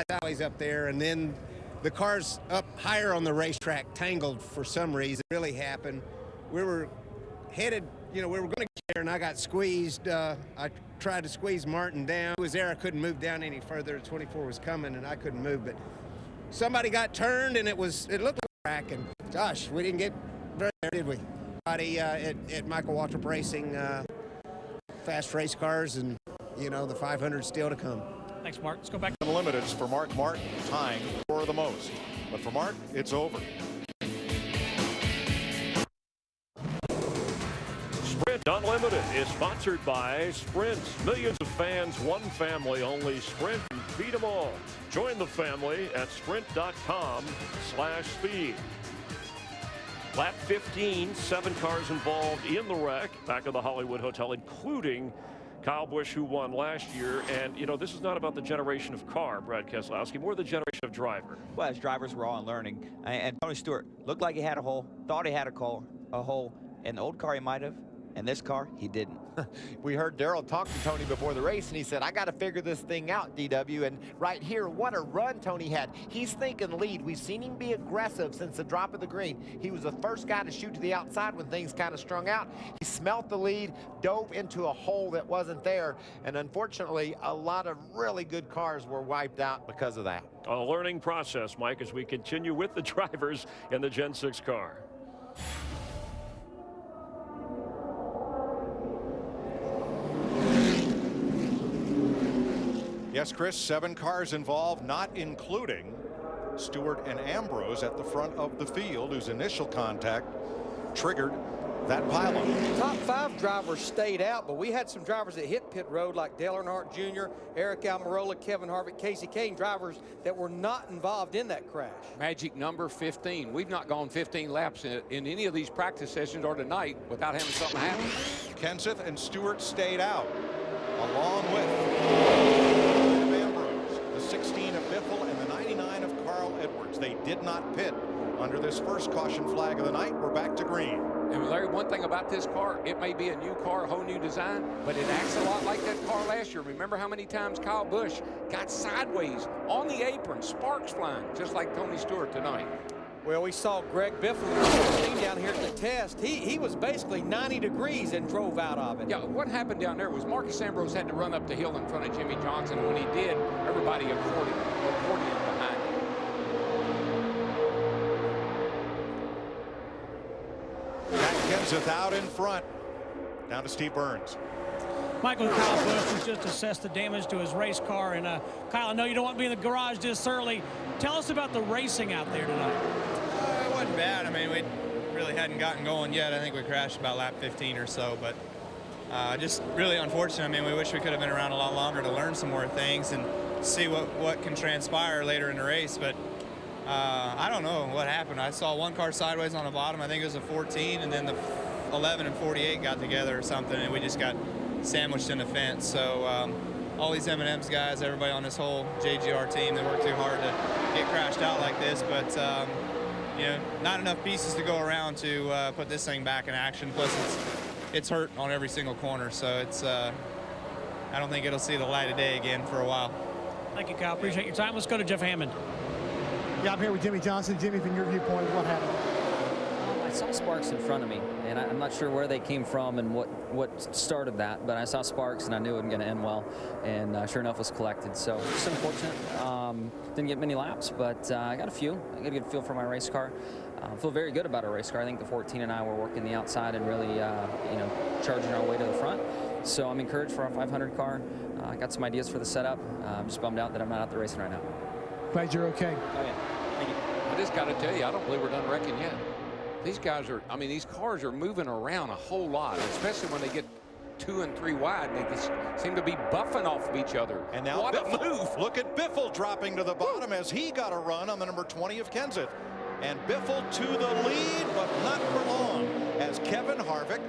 Speaker 19: sideways up there, and then the cars up higher on the racetrack tangled for some reason. It really happened. We were headed, we were going to get there, and I got squeezed. I tried to squeeze Martin down. He was there. I couldn't move down any further. 24 was coming, and I couldn't move. But somebody got turned, and it looked like a crack. And gosh, we didn't get very there, did we? Everybody at Michael Waltrip Racing, fast race cars, and the 500 still to come.
Speaker 11: Thanks, Mark. Let's go back.
Speaker 4: Unlimiteds for Mark Martin, tying for the most. But for Mark, it's over.
Speaker 6: Sprint Unlimited is sponsored by Sprint. Millions of fans, one family, only Sprint. Beat them all. Join the family at sprint.com/speed. Lap 15, 7 cars involved in the wreck back of the Hollywood Hotel, including Kyle Busch, who won last year. And, this is not about the generation of car, Brad Keselowski, more the generation of driver.
Speaker 7: Well, as drivers, we're all learning. And Tony Stewart looked like he had a hole, thought he had a hole. In the old car, he might have. In this car, he didn't.
Speaker 3: We heard Darrell talk to Tony before the race, and he said, I got to figure this thing out, DW. And right here, what a run Tony had. He's thinking lead. We've seen him be aggressive since the drop of the green. He was the first guy to shoot to the outside when things kind of strung out. He smelt the lead, dove into a hole that wasn't there, and unfortunately, a lot of really good cars were wiped out because of that.
Speaker 6: A learning process, Mike, as we continue with the drivers in the Gen 6 car.
Speaker 4: Yes, Chris, 7 cars involved, not including Stewart and Ambrose at the front of the field, whose initial contact triggered that pileup.
Speaker 17: Top 5 drivers stayed out, but we had some drivers that hit pit road, like Dale Earnhardt Jr., Eric Almirola, Kevin Harvick, Casey Kane, drivers that were not involved in that crash.
Speaker 2: Magic number 15. We've not gone 15 laps in any of these practice sessions or tonight without having something happen.
Speaker 4: Kenseth and Stewart stayed out, along with Ambrose, the 16 of Biffle, and the 99 of Carl Edwards. They did not pit under this first caution flag of the night. We're back to green.
Speaker 2: And Larry, one thing about this car, it may be a new car, a whole new design, but it acts a lot like that car last year. Remember how many times Kyle Busch got sideways on the apron, sparks flying, just like Tony Stewart tonight.
Speaker 17: Well, we saw Greg Biffle down here at the test. He was basically 90 degrees and drove out of it.
Speaker 2: Yeah, what happened down there was Marcus Ambrose had to run up the hill in front of Jimmy Johnson. And when he did, everybody accorded behind him.
Speaker 4: Matt Kenseth out in front. Down to Steve Burns.
Speaker 11: Michael Kyle Busch has just assessed the damage to his race car. And Kyle, I know you don't want to be in the garage this early. Tell us about the racing out there tonight.
Speaker 20: It wasn't bad. I mean, we really hadn't gotten going yet. I think we crashed about lap 15 or so, but just really unfortunate. I mean, we wish we could have been around a lot longer to learn some more things and see what can transpire later in the race. But I don't know what happened. I saw one car sideways on the bottom. I think it was a 14, and then the 11 and 48 got together or something, and we just got sandwiched in the fence. So all these M&M's guys, everybody on this whole JGR team, they work too hard to get crashed out like this. But not enough pieces to go around to put this thing back in action. Plus, it's hurt on every single corner, so it's I don't think it'll see the light of day again for a while.
Speaker 11: Thank you, Kyle. Appreciate your time. Let's go to Jeff Hammond.
Speaker 10: Yeah, I'm here with Jimmy Johnson. Jimmy, from your viewpoint, what happened?
Speaker 21: I saw sparks in front of me, and I'm not sure where they came from and what started that, but I saw sparks and I knew it wasn't going to end well, and sure enough was collected. So just unfortunate. Didn't get many laps, but I got a few. I got a good feel for my race car. I feel very good about our race car. I think the 14 and I were working the outside and really charging our way to the front. So I'm encouraged for our 500 car. I got some ideas for the setup. I'm just bummed out that I'm not out there racing right now.
Speaker 10: Glad you're okay.
Speaker 21: Oh, yeah. Thank you.
Speaker 2: I just got to tell you, I don't believe we're done wrecking yet. These guys are, I mean, these cars are moving around a whole lot, especially when they get 2 and 3 wide. They just seem to be buffing off of each other.
Speaker 12: And now
Speaker 2: what
Speaker 12: Biffle,
Speaker 2: a move.
Speaker 12: Look at Biffle dropping to the bottom as he got a run on the number 20 of Kenseth. And Biffle to the lead, but not for long, as Kevin Harvick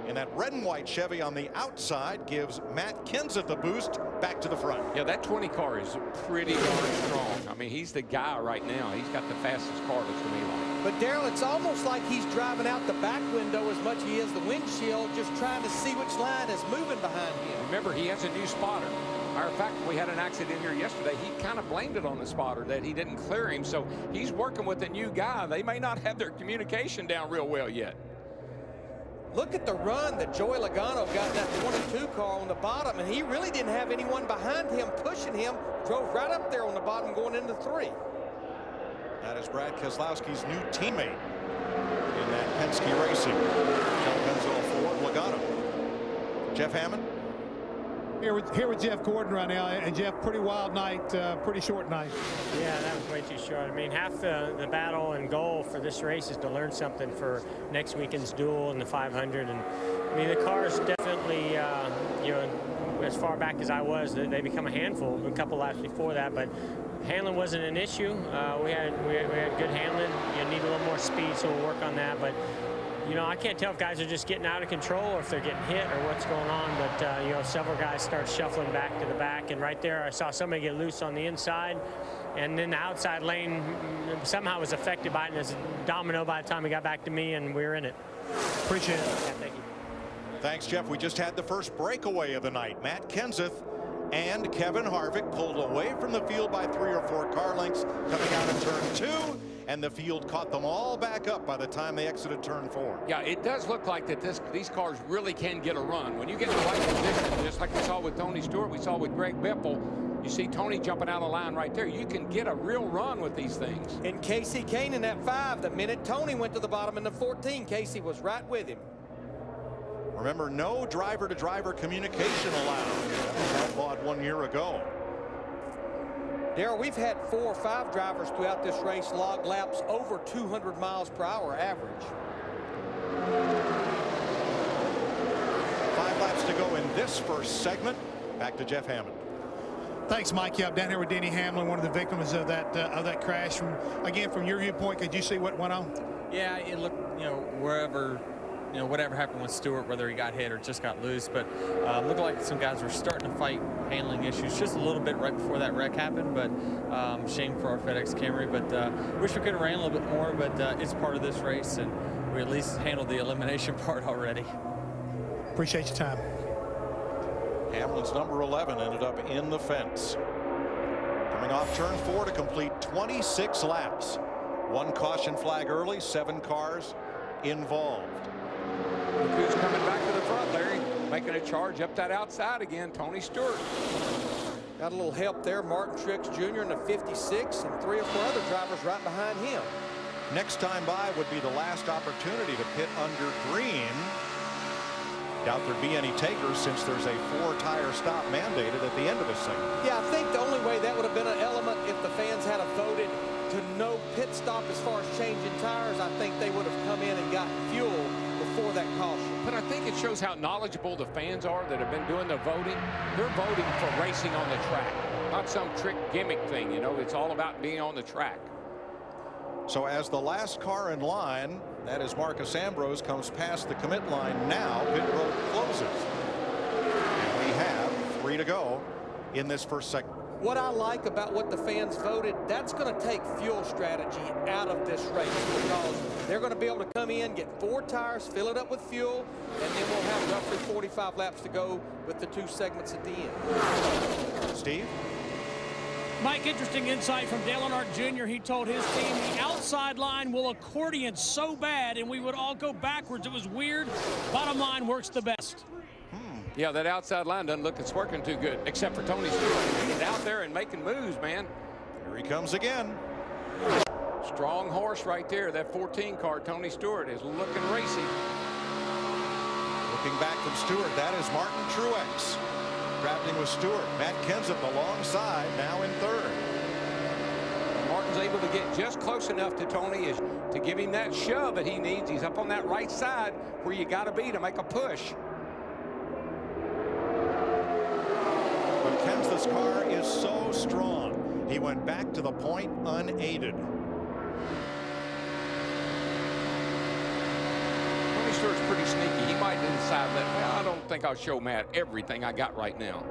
Speaker 12: in that red and white Chevy on the outside gives Matt Kenseth the boost back to the front.
Speaker 2: Yeah, that 20 car is pretty darn strong. I mean, he's the guy right now. He's got the fastest car, looks to me like.
Speaker 17: But Darrell, it's almost like he's driving out the back window as much as he is the windshield, just trying to see which line is moving behind him.
Speaker 2: Remember, he has a new spotter. Matter of fact, we had an accident here yesterday. He kind of blamed it on the spotter that he didn't clear him. So he's working with a new guy. They may not have their communication down real well yet.
Speaker 17: Look at the run that Joey Logano got in that 22 car on the bottom, and he really didn't have anyone behind him pushing him. Drove right up there on the bottom going into 3.
Speaker 12: That is Brad Keselowski's new teammate in that Penske Racing. Joe Benzel Ford, Logano. Jeff Hammond.
Speaker 10: Here with Jeff Gordon right now, and Jeff, pretty wild night, pretty short night.
Speaker 22: Yeah, that was way too short. I mean, half the battle and goal for this race is to learn something for next weekend's duel and the 500. And I mean, the cars definitely, as far back as I was, they become a handful a couple laps before that. But handling wasn't an issue. We had good handling. You need a little more speed, so we'll work on that. But I can't tell if guys are just getting out of control or if they're getting hit or what's going on. But, several guys start shuffling back to the back. And right there, I saw somebody get loose on the inside. And then the outside lane somehow was affected by it. And it was a domino by the time he got back to me, and we were in it.
Speaker 10: Appreciate it.
Speaker 22: Yeah, thank you.
Speaker 12: Thanks, Jeff. We just had the first breakaway of the night. Matt Kenseth and Kevin Harvick pulled away from the field by 3 or 4 car lengths coming out of turn 2. And the field caught them all back up by the time they exited turn 4.
Speaker 2: Yeah, it does look like that these cars really can get a run. When you get in the right position, just like we saw with Tony Stewart, we saw with Greg Biffle, you see Tony jumping out of line right there. You can get a real run with these things.
Speaker 17: And Casey Kane in that 5, the minute Tony went to the bottom in the 14, Casey was right with him.
Speaker 12: Remember, no driver-to-driver communication allowed. That was outlawed 1 year ago.
Speaker 17: Darrell, we've had 4 or 5 drivers throughout this race log laps over 200 miles per hour average.
Speaker 12: 5 laps to go in this first segment. Back to Jeff Hammond.
Speaker 10: Thanks, Mike. Yeah, I'm down here with Denny Hamlin, one of the victims of that crash. From your viewpoint, could you see what went on?
Speaker 20: Yeah, it looked, whatever happened with Stewart, whether he got hit or just got loose, but looked like some guys were starting to fight handling issues just a little bit right before that wreck happened. But shame for our FedEx Camry, but wish we could have ran a little bit more, but it's part of this race, and we at least handled the elimination part already.
Speaker 10: Appreciate your time.
Speaker 12: Hamlin's number 11 ended up in the fence. Coming off turn 4 to complete 26 laps. 1 caution flag early, 7 cars involved.
Speaker 2: Look who's coming back to the front, Larry. Making a charge up that outside again, Tony Stewart.
Speaker 17: Got a little help there. Martin Truex Jr. in the 56 and 3 or 4 other drivers right behind him.
Speaker 12: Next time by would be the last opportunity to pit under green. Doubt there'd be any takers since there's a 4-tire stop mandated at the end of this segment.
Speaker 17: Yeah, I think the only way that would have been an element if the fans had voted to no pit stop as far as changing tires. I think they would have come in and gotten fuel before that caution.
Speaker 2: But I think it shows how knowledgeable the fans are that have been doing the voting. They're voting for racing on the track, not some trick gimmick thing. It's all about being on the track.
Speaker 12: So as the last car in line, that is Marcus Ambrose, comes past the commit line now, pit road closes. And we have 3 to go in this first segment.
Speaker 17: what I like about what the fans voted, that's going to take fuel strategy out of this race, because they're going to be able to come in, get 4 tires, fill it up with fuel, and then we'll have roughly 45 laps to go with the 2 segments at the end.
Speaker 4: Steve?
Speaker 11: Mike, interesting insight from Dale Earnhardt Jr. He told his team the outside line will accordion so bad and we would all go backwards. It was weird. Bottom line works the best.
Speaker 2: Yeah, that outside line doesn't look it's working too good, except for Tony Stewart. He's out there and making moves, man.
Speaker 4: Here he comes again.
Speaker 2: Strong horse right there. That 14 car, Tony Stewart, is looking racy.
Speaker 4: Looking back from Stewart, that is Martin Truex. Traveling with Stewart. Matt Kenseth alongside, now in 3rd.
Speaker 2: Martin's able to get just close enough to Tony to give him that shove that he needs. He's up on that right side where you got to be to make a push.
Speaker 4: But Kenseth's car is so strong. He went back to the point unaided.
Speaker 2: Tony Stewart's pretty sneaky. He might decide that, well, I don't think I'll show Matt everything I got right now.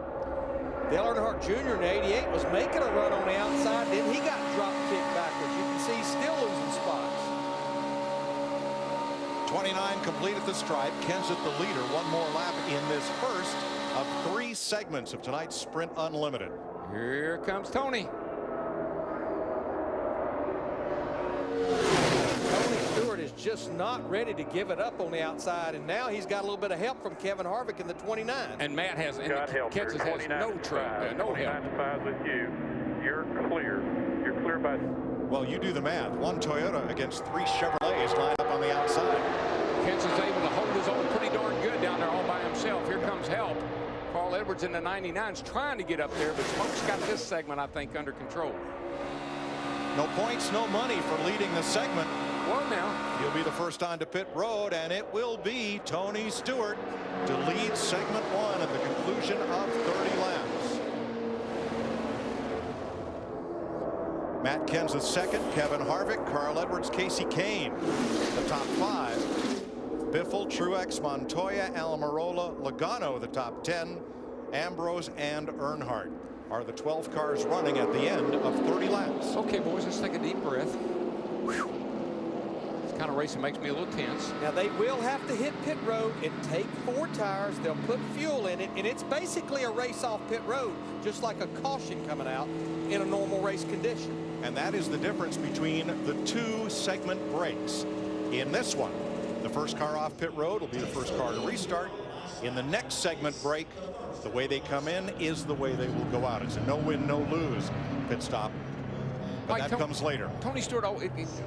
Speaker 17: Dale Earnhardt Jr. in 88 was making a run on the outside, then he got drop kicked backwards. You can see he's still losing spots.
Speaker 4: 29 complete at the stripe. Kenseth the leader. One more lap in this first of 3 segments of tonight's Sprint Unlimited.
Speaker 2: Here comes Tony.
Speaker 17: Tony Stewart is just not ready to give it up on the outside, and now he's got a little bit of help from Kevin Harvick in the 29.
Speaker 2: And Matt has, and Kenseth has no help.
Speaker 6: 5 with you. You're clear. You're clear by.
Speaker 4: Well, you do the math. 1 Toyota against 3 Chevrolets lined up on the outside.
Speaker 2: Kenseth's able to hold his own pretty darn good down there all by himself. Here comes help. Carl Edwards in the 99's trying to get up there, but Smoke's got this segment, I think, under control.
Speaker 4: No points, no money for leading the segment.
Speaker 2: Well, now
Speaker 4: he'll be the first on to pit road, and it will be Tony Stewart to lead segment 1 at the conclusion of 30 laps. Matt Kenseth second, Kevin Harvick, Carl Edwards, Casey Kane. The top 5. Biffle, Truex, Montoya, Almirola, Logano, the top 10. Ambrose and Earnhardt are the 12 cars running at the end of 30 laps.
Speaker 2: Okay, boys, let's take a deep breath. Whew. This kind of racing makes me a little tense.
Speaker 17: Now they will have to hit pit road and take 4 tires. They'll put fuel in it, and it's basically a race off pit road, just like a caution coming out in a normal race condition.
Speaker 4: And that is the difference between the 2 segment breaks. In this one, the first car off pit road will be the first car to restart. In the next segment break, the way they come in is the way they will go out. It's a no win, no lose pit stop. But
Speaker 2: Mike,
Speaker 4: that comes later.
Speaker 2: Tony Stewart,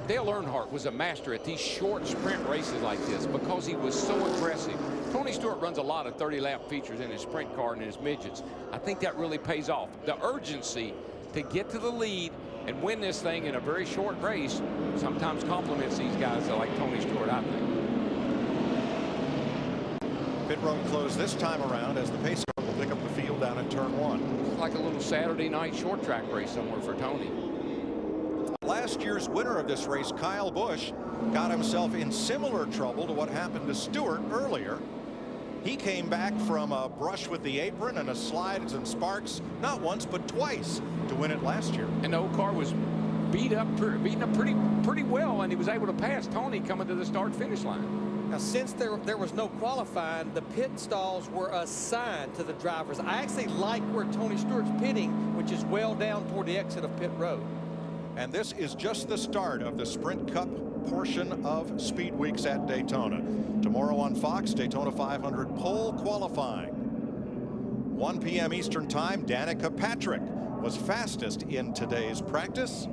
Speaker 2: Dale Earnhardt was a master at these short sprint races like this because he was so aggressive. Tony Stewart runs a lot of 30-lap features in his sprint car and in his midgets. I think that really pays off. The urgency to get to the lead and win this thing in a very short race sometimes compliments these guys like Tony Stewart, I think.
Speaker 4: Pit road closed this time around as the pace car will pick up the field down at turn 1.
Speaker 2: It's like a little Saturday night short track race somewhere for Tony.
Speaker 4: Last year's winner of this race, Kyle Busch, got himself in similar trouble to what happened to Stewart earlier. He came back from a brush with the apron and a slides and sparks, not once but twice, to win it last year.
Speaker 2: And the old car was beaten up pretty well, and he was able to pass Tony coming to the start-finish line.
Speaker 17: Now, since there was no qualifying, the pit stalls were assigned to the drivers. I actually like where Tony Stewart's pitting, which is well down toward the exit of pit road.
Speaker 4: And this is just the start of the Sprint Cup portion of Speed Weeks at Daytona. Tomorrow on Fox, Daytona 500 pole qualifying. 1 p.m. Eastern Time, Danica Patrick was fastest in today's practice.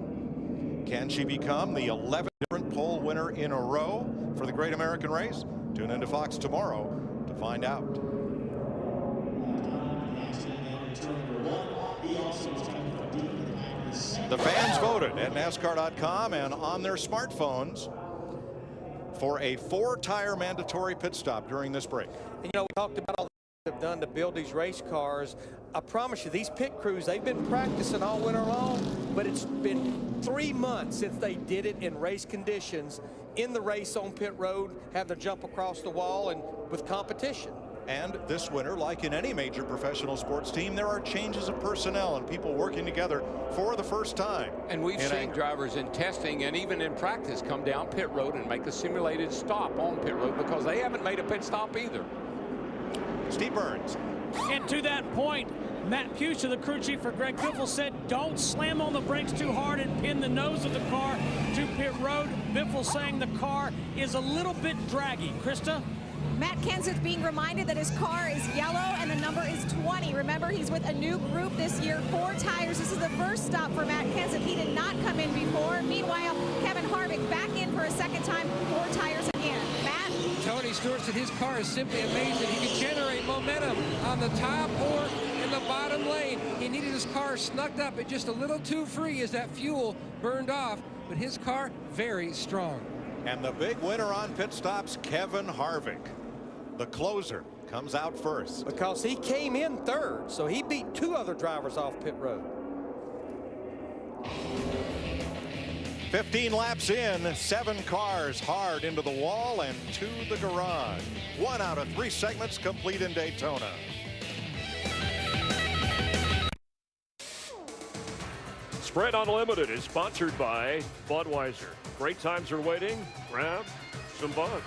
Speaker 4: Can she become the 11th different pole winner in a row for the Great American Race? Tune into Fox tomorrow to find out. The fans voted at NASCAR.com and on their smartphones for a 4-tire mandatory pit stop during this break.
Speaker 17: And, you know, we talked about all they've done to build these race cars. I promise you, these pit crews, they've been practicing all winter long, but it's been 3 months since they did it in race conditions, in the race on pit road, having to jump across the wall and with competition.
Speaker 4: And this winter, like in any major professional sports team, there are changes of personnel and people working together for the first time.
Speaker 2: And we've seen drivers in testing and even in practice come down pit road and make a simulated stop on pit road because they haven't made a pit stop either.
Speaker 4: Steve Burns.
Speaker 11: And to that point, Matt Puccia, the crew chief for Greg Biffle, said don't slam on the brakes too hard and pin the nose of the car to pit road. Biffle saying the car is a little bit draggy. Krista?
Speaker 16: Matt Kenseth being reminded that his car is yellow and the number is 20. Remember, he's with a new group this year, 4 tires. This is the first stop for Matt Kenseth. He did not come in before. Meanwhile, Kevin Harvick back in for a second time, 4 tires again. Matt?
Speaker 14: Tony Stewart said his car is simply amazing. He can generate momentum on the top or in the bottom lane. He needed his car snugged up and just a little too free as that fuel burned off, but his car very strong.
Speaker 4: And the big winner on pit stops, Kevin Harvick. The closer comes out first.
Speaker 17: Because he came in third, so he beat 2 other drivers off pit road.
Speaker 4: 15 laps in, 7 cars hard into the wall and to the garage. 1 out of 3 segments complete in Daytona.
Speaker 6: Sprint Unlimited is sponsored by Budweiser. Great times are waiting. Grab some buds.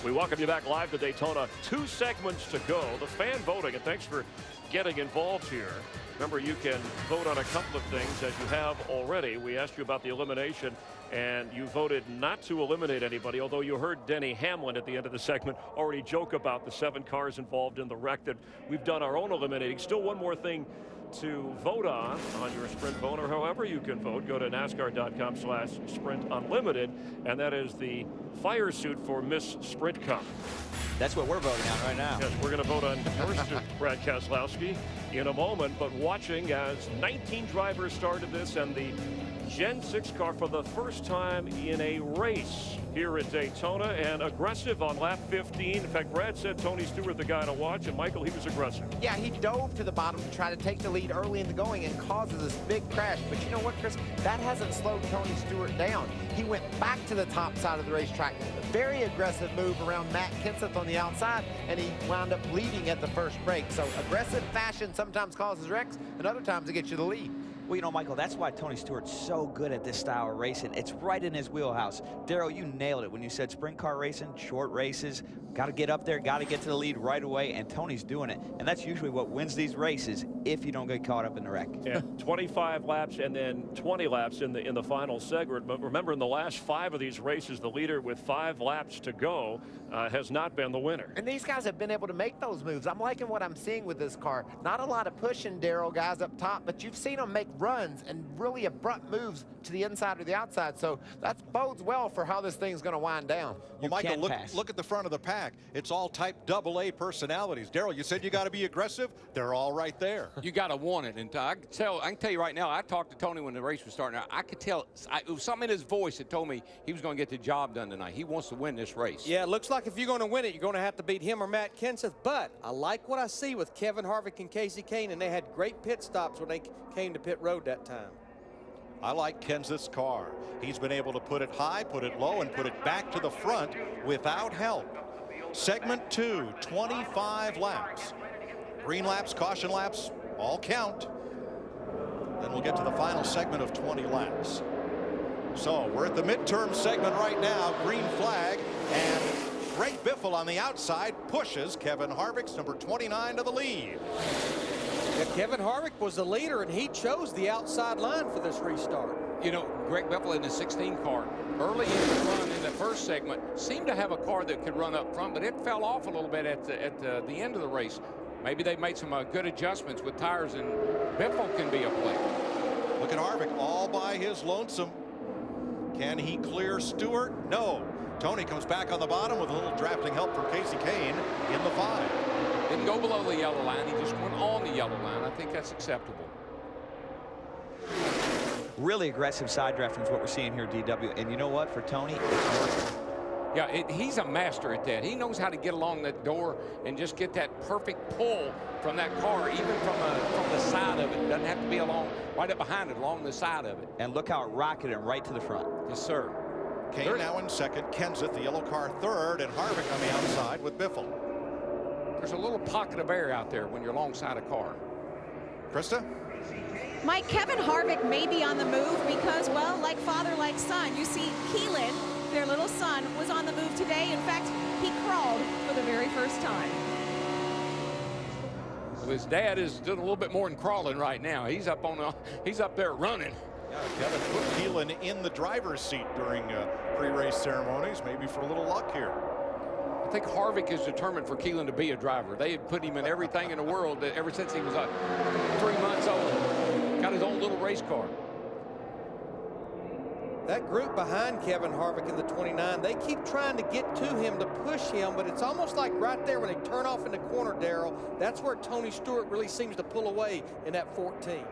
Speaker 6: We welcome you back live to Daytona. 2 segments to go. The fan voting, and thanks for getting involved here. Remember, you can vote on a couple of things as you have already. We asked you about the elimination, and you voted not to eliminate anybody, although you heard Denny Hamlin at the end of the segment already joke about the 7 cars involved in the wreck that we've done our own eliminating. Still one more thing to vote on your Sprint phone, or however you can vote. Go to NASCAR.com/Sprint Unlimited, and that is the fire suit for Miss Sprint Cup.
Speaker 7: That's what we're voting on right now.
Speaker 6: Yes, we're going to vote on your suit, Brad Keselowski, in a moment. But watching as 19 drivers started this, and the Gen 6 car for the first time in a race here at Daytona, and aggressive on lap 15. In fact, Brad said Tony Stewart the guy to watch, and Michael, he was aggressive.
Speaker 3: Yeah, he dove to the bottom to try to take the lead early in the going and causes this big crash. But you know what, Chris? That hasn't slowed Tony Stewart down. He went back to the top side of the racetrack. A very aggressive move around Matt Kenseth on the outside, and he wound up leading at the first break. So aggressive fashion sometimes causes wrecks, and other times it gets you the lead.
Speaker 7: Well, you know, Michael, that's why Tony Stewart's so good at this style of racing. It's right in his wheelhouse. Darrell, you nailed it when you said sprint car racing, short races, got to get up there, got to get to the lead right away, and Tony's doing it. And that's usually what wins these races if you don't get caught up in the wreck.
Speaker 6: Yeah, 25 laps and then 20 laps in the final segment. But remember, in the last 5 of these races, the leader with 5 laps to go has not been the winner.
Speaker 3: And these guys have been able to make those moves. I'm liking what I'm seeing with this car. Not a lot of pushing, Darrell, guys up top, but you've seen them make runs and really abrupt moves to the inside or the outside. So that bodes well for how this thing's going to wind down.
Speaker 4: Well, Michael, look at the front of the pack. It's all type AA personalities. Darrell, you said you got to be aggressive. They're all right there.
Speaker 2: You got to want it. And I can tell you right now, I talked to Tony when the race was starting. I could tell it was something in his voice that told me he was going to get the job done tonight. He wants to win this race.
Speaker 17: Yeah, it looks like if you're going to win it, you're going to have to beat him or Matt Kenseth. But I like what I see with Kevin Harvick and Casey Kane, and they had great pit stops when they came to pit road that time.
Speaker 4: I like Kenseth's car. He's been able to put it high, put it low, and put it back to the front without help. Segment 2, 25 laps. Green laps, caution laps, all count. Then we'll get to the final segment of 20 laps. So we're at the midterm segment right now. Green flag, and Greg Biffle on the outside pushes Kevin Harvick's number 29 to the lead.
Speaker 17: Yeah, Kevin Harvick was the leader, and he chose the outside line for this restart.
Speaker 2: You know, Greg Biffle in the 16 car, early in the run in the first segment, seemed to have a car that could run up front, but it fell off a little bit at the end of the race. Maybe they made some good adjustments with tires, and Biffle can be a play.
Speaker 4: Look at Harvick all by his lonesome. Can he clear Stewart? No. Tony comes back on the bottom with a little drafting help from Casey Kane in the 5.
Speaker 2: Didn't go below the yellow line. He just went on the yellow line. I think that's acceptable.
Speaker 7: Really aggressive side drafting is what we're seeing here, DW. And you know what? For Tony, it's working.
Speaker 2: Yeah, he's a master at that. He knows how to get along that door and just get that perfect pull from that car, even from the side of it. It doesn't have to be along, right up behind it, along the side of it.
Speaker 7: And look how it rocketed him right to the front.
Speaker 2: Yes, sir.
Speaker 4: Kane now in second, Kenseth, the yellow car, third, and Harvick on the outside with Biffle.
Speaker 2: there's a little pocket of air out there when you're alongside a car.
Speaker 4: Krista?
Speaker 16: Mike, Kevin Harvick may be on the move because, well, like father, like son. You see, Keelan, their little son, was on the move today. In fact, he crawled for the very first time.
Speaker 2: Well, his dad is doing a little bit more than crawling right now. He's up there running.
Speaker 4: Yeah, Kevin put Keelan in the driver's seat during pre-race ceremonies, maybe for a little luck here.
Speaker 2: I think Harvick is determined for Keelan to be a driver. They had put him in everything in the world ever since he was 3 months old. Got his own little race car.
Speaker 17: That group behind Kevin Harvick in the 29, they keep trying to get to him to push him, but it's almost like right there when they turn off in the corner, Darrell, that's where Tony Stewart really seems to pull away in that 14.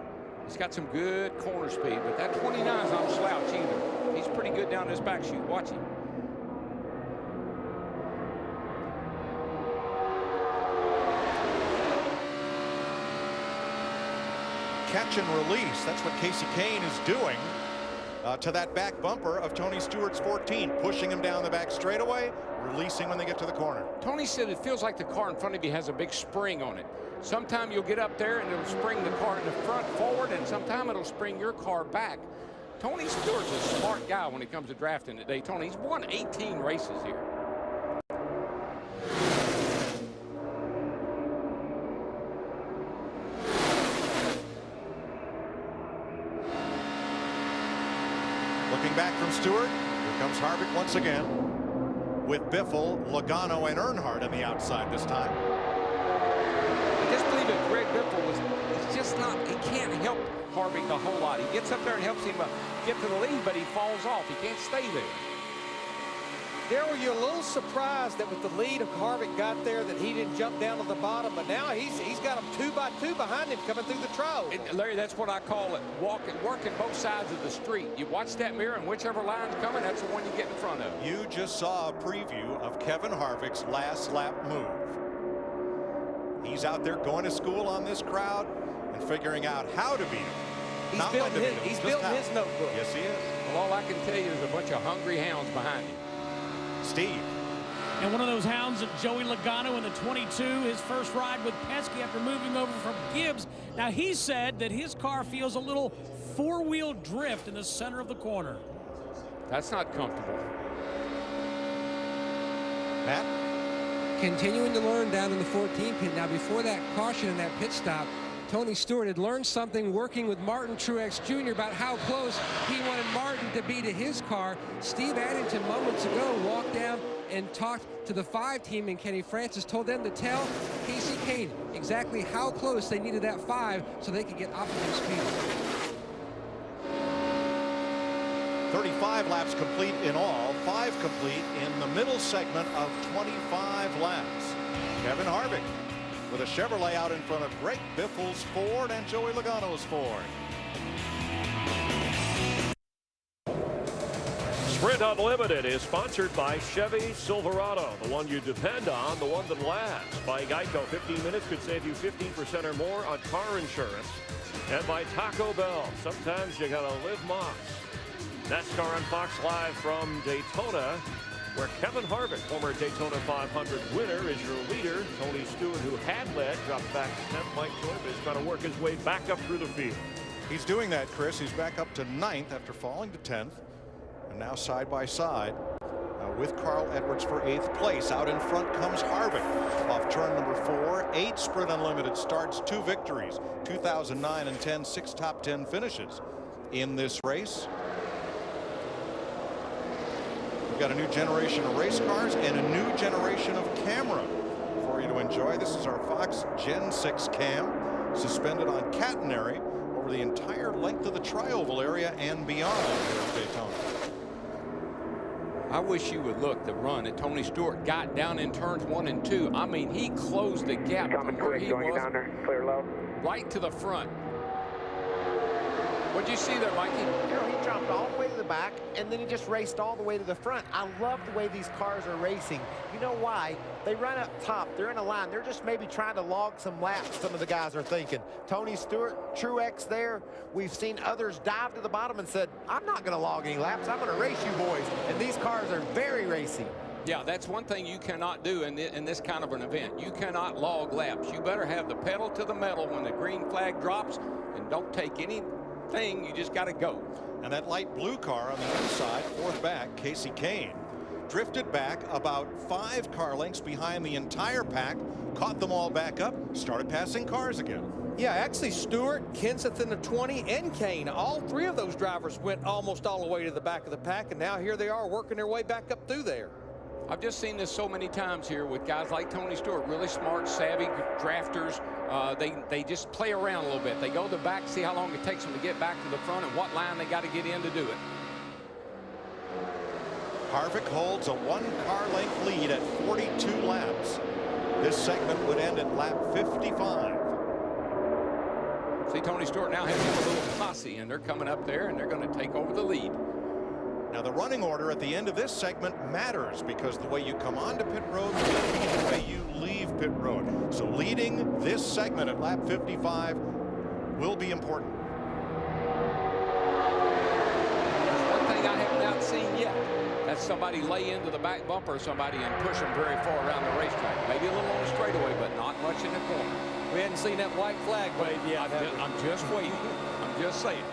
Speaker 2: He's got some good corner speed, but that 29 is not a slouch either. He's pretty good down this back chute. Watch him.
Speaker 4: Catch and release. That's what Casey Kane is doing to that back bumper of Tony Stewart's 14, pushing him down the back straightaway, releasing when they get to the corner.
Speaker 2: Tony said it feels like the car in front of you has a big spring on it. Sometime you'll get up there and it'll spring the car in the front forward, and sometime it'll spring your car back. Tony Stewart's a smart guy when it comes to drafting at Daytona. He's won 18 races here.
Speaker 4: Looking back from Stewart, here comes Harvick once again with Biffle, Logano, and Earnhardt on the outside this time.
Speaker 2: I just believe that Greg Biffle is just not, he can't help Harvick a whole lot. He gets up there and helps him get to the lead, but he falls off. He can't stay there.
Speaker 17: Darrell, you're a little surprised that with the lead of Harvick got there that he didn't jump down to the bottom, but now he's got them 2 by 2 behind him coming through the trough.
Speaker 2: And Larry, that's what I call it, working both sides of the street. You watch that mirror, and whichever line's coming, that's the one you get in front of.
Speaker 4: You just saw a preview of Kevin Harvick's last lap move. He's out there going to school on this crowd and figuring out how to beat him.
Speaker 17: He's building his notebook.
Speaker 4: Yes, he is.
Speaker 2: Well, all I can tell you is a bunch of hungry hounds behind him.
Speaker 4: Steve.
Speaker 11: And one of those hounds at Joey Logano in the 22, his first ride with Penske after moving over from Gibbs. Now, he said that his car feels a little four-wheel drift in the center of the corner.
Speaker 2: That's not comfortable.
Speaker 4: Matt?
Speaker 14: Continuing to learn down in the 14 pit. Now, before that caution and that pit stop, Tony Stewart had learned something working with Martin Truex Jr. about how close he wanted Martin to be to his car. Steve Addington moments ago walked down and talked to the 5 team, and Kenny Francis told them to tell Casey Kane exactly how close they needed that 5 so they could get optimum speed.
Speaker 4: 35 laps complete in all, 5 complete in the middle segment of 25 laps. Kevin Harvick with a Chevrolet out in front of Greg Biffle's Ford and Joey Logano's Ford.
Speaker 6: Sprint Unlimited is sponsored by Chevy Silverado, the one you depend on, the one that lasts. By Geico, 15 minutes could save you 15% or more on car insurance. And by Taco Bell, sometimes you gotta live Moss. NASCAR on Fox Live from Daytona, where Kevin Harvick, former Daytona 500 winner, is your leader. Tony Stewart, who had led, dropped back to 10th. Mike Joyce is trying to work his way back up through the field.
Speaker 4: He's doing that, Chris. He's back up to 9th after falling to 10th. And now side by side with Carl Edwards for 8th place. Out in front comes Harvick off turn number 4. 8 Sprint Unlimited starts, 2 victories. 2009 and 10, 6 top 10 finishes in this race. We've got a new generation of race cars and a new generation of camera for you to enjoy. This is our Fox Gen 6 cam, suspended on catenary over the entire length of the tri-oval area and beyond here at Daytona.
Speaker 2: I wish you would look the run that Tony Stewart got down in turns 1 and 2. I mean, he closed the gap from where he was
Speaker 8: down there. Clear low.
Speaker 2: right to the front. What'd you see there, Mikey?
Speaker 3: You know, he dropped all the way to the back, and then he just raced all the way to the front. I love the way these cars are racing. You know why? They run up top. They're in a line. They're just maybe trying to log some laps, some of the guys are thinking. Tony Stewart, Truex there. We've seen others dive to the bottom and said, I'm not going to log any laps. I'm going to race you boys. And these cars are very racy.
Speaker 2: Yeah, that's one thing you cannot do in this kind of an event. You cannot log laps. You better have the pedal to the metal when the green flag drops, and don't take anything. You just got to go.
Speaker 4: And that light blue car on the inside, fourth back, Casey Kane, drifted back about 5 car lengths behind the entire pack, caught them all back up, started passing cars again.
Speaker 17: Yeah, actually Stewart, Kenseth in the 20, and Kane, all 3 of those drivers went almost all the way to the back of the pack, and now here they are working their way back up through there.
Speaker 2: I've just seen this so many times here with guys like Tony Stewart, really smart, savvy drafters. They just play around a little bit. They go to the back, see how long it takes them to get back to the front and what line they got to get in to do it.
Speaker 4: Harvick holds a 1-car length lead at 42 laps. This segment would end at lap 55.
Speaker 2: See, Tony Stewart now has a little posse, and they're coming up there, and they're going to take over the lead.
Speaker 4: Now, the running order at the end of this segment matters because the way you come onto pit road will be the way you leave pit road. So leading this segment at lap 55 will be important.
Speaker 2: There's one thing I have not seen yet. That's somebody lay into the back bumper of somebody and push them very far around the racetrack. Maybe a little on the straightaway, but not much in the corner.
Speaker 17: We hadn't seen that white flag wave yet.
Speaker 2: I'm just waiting. I'm just saying.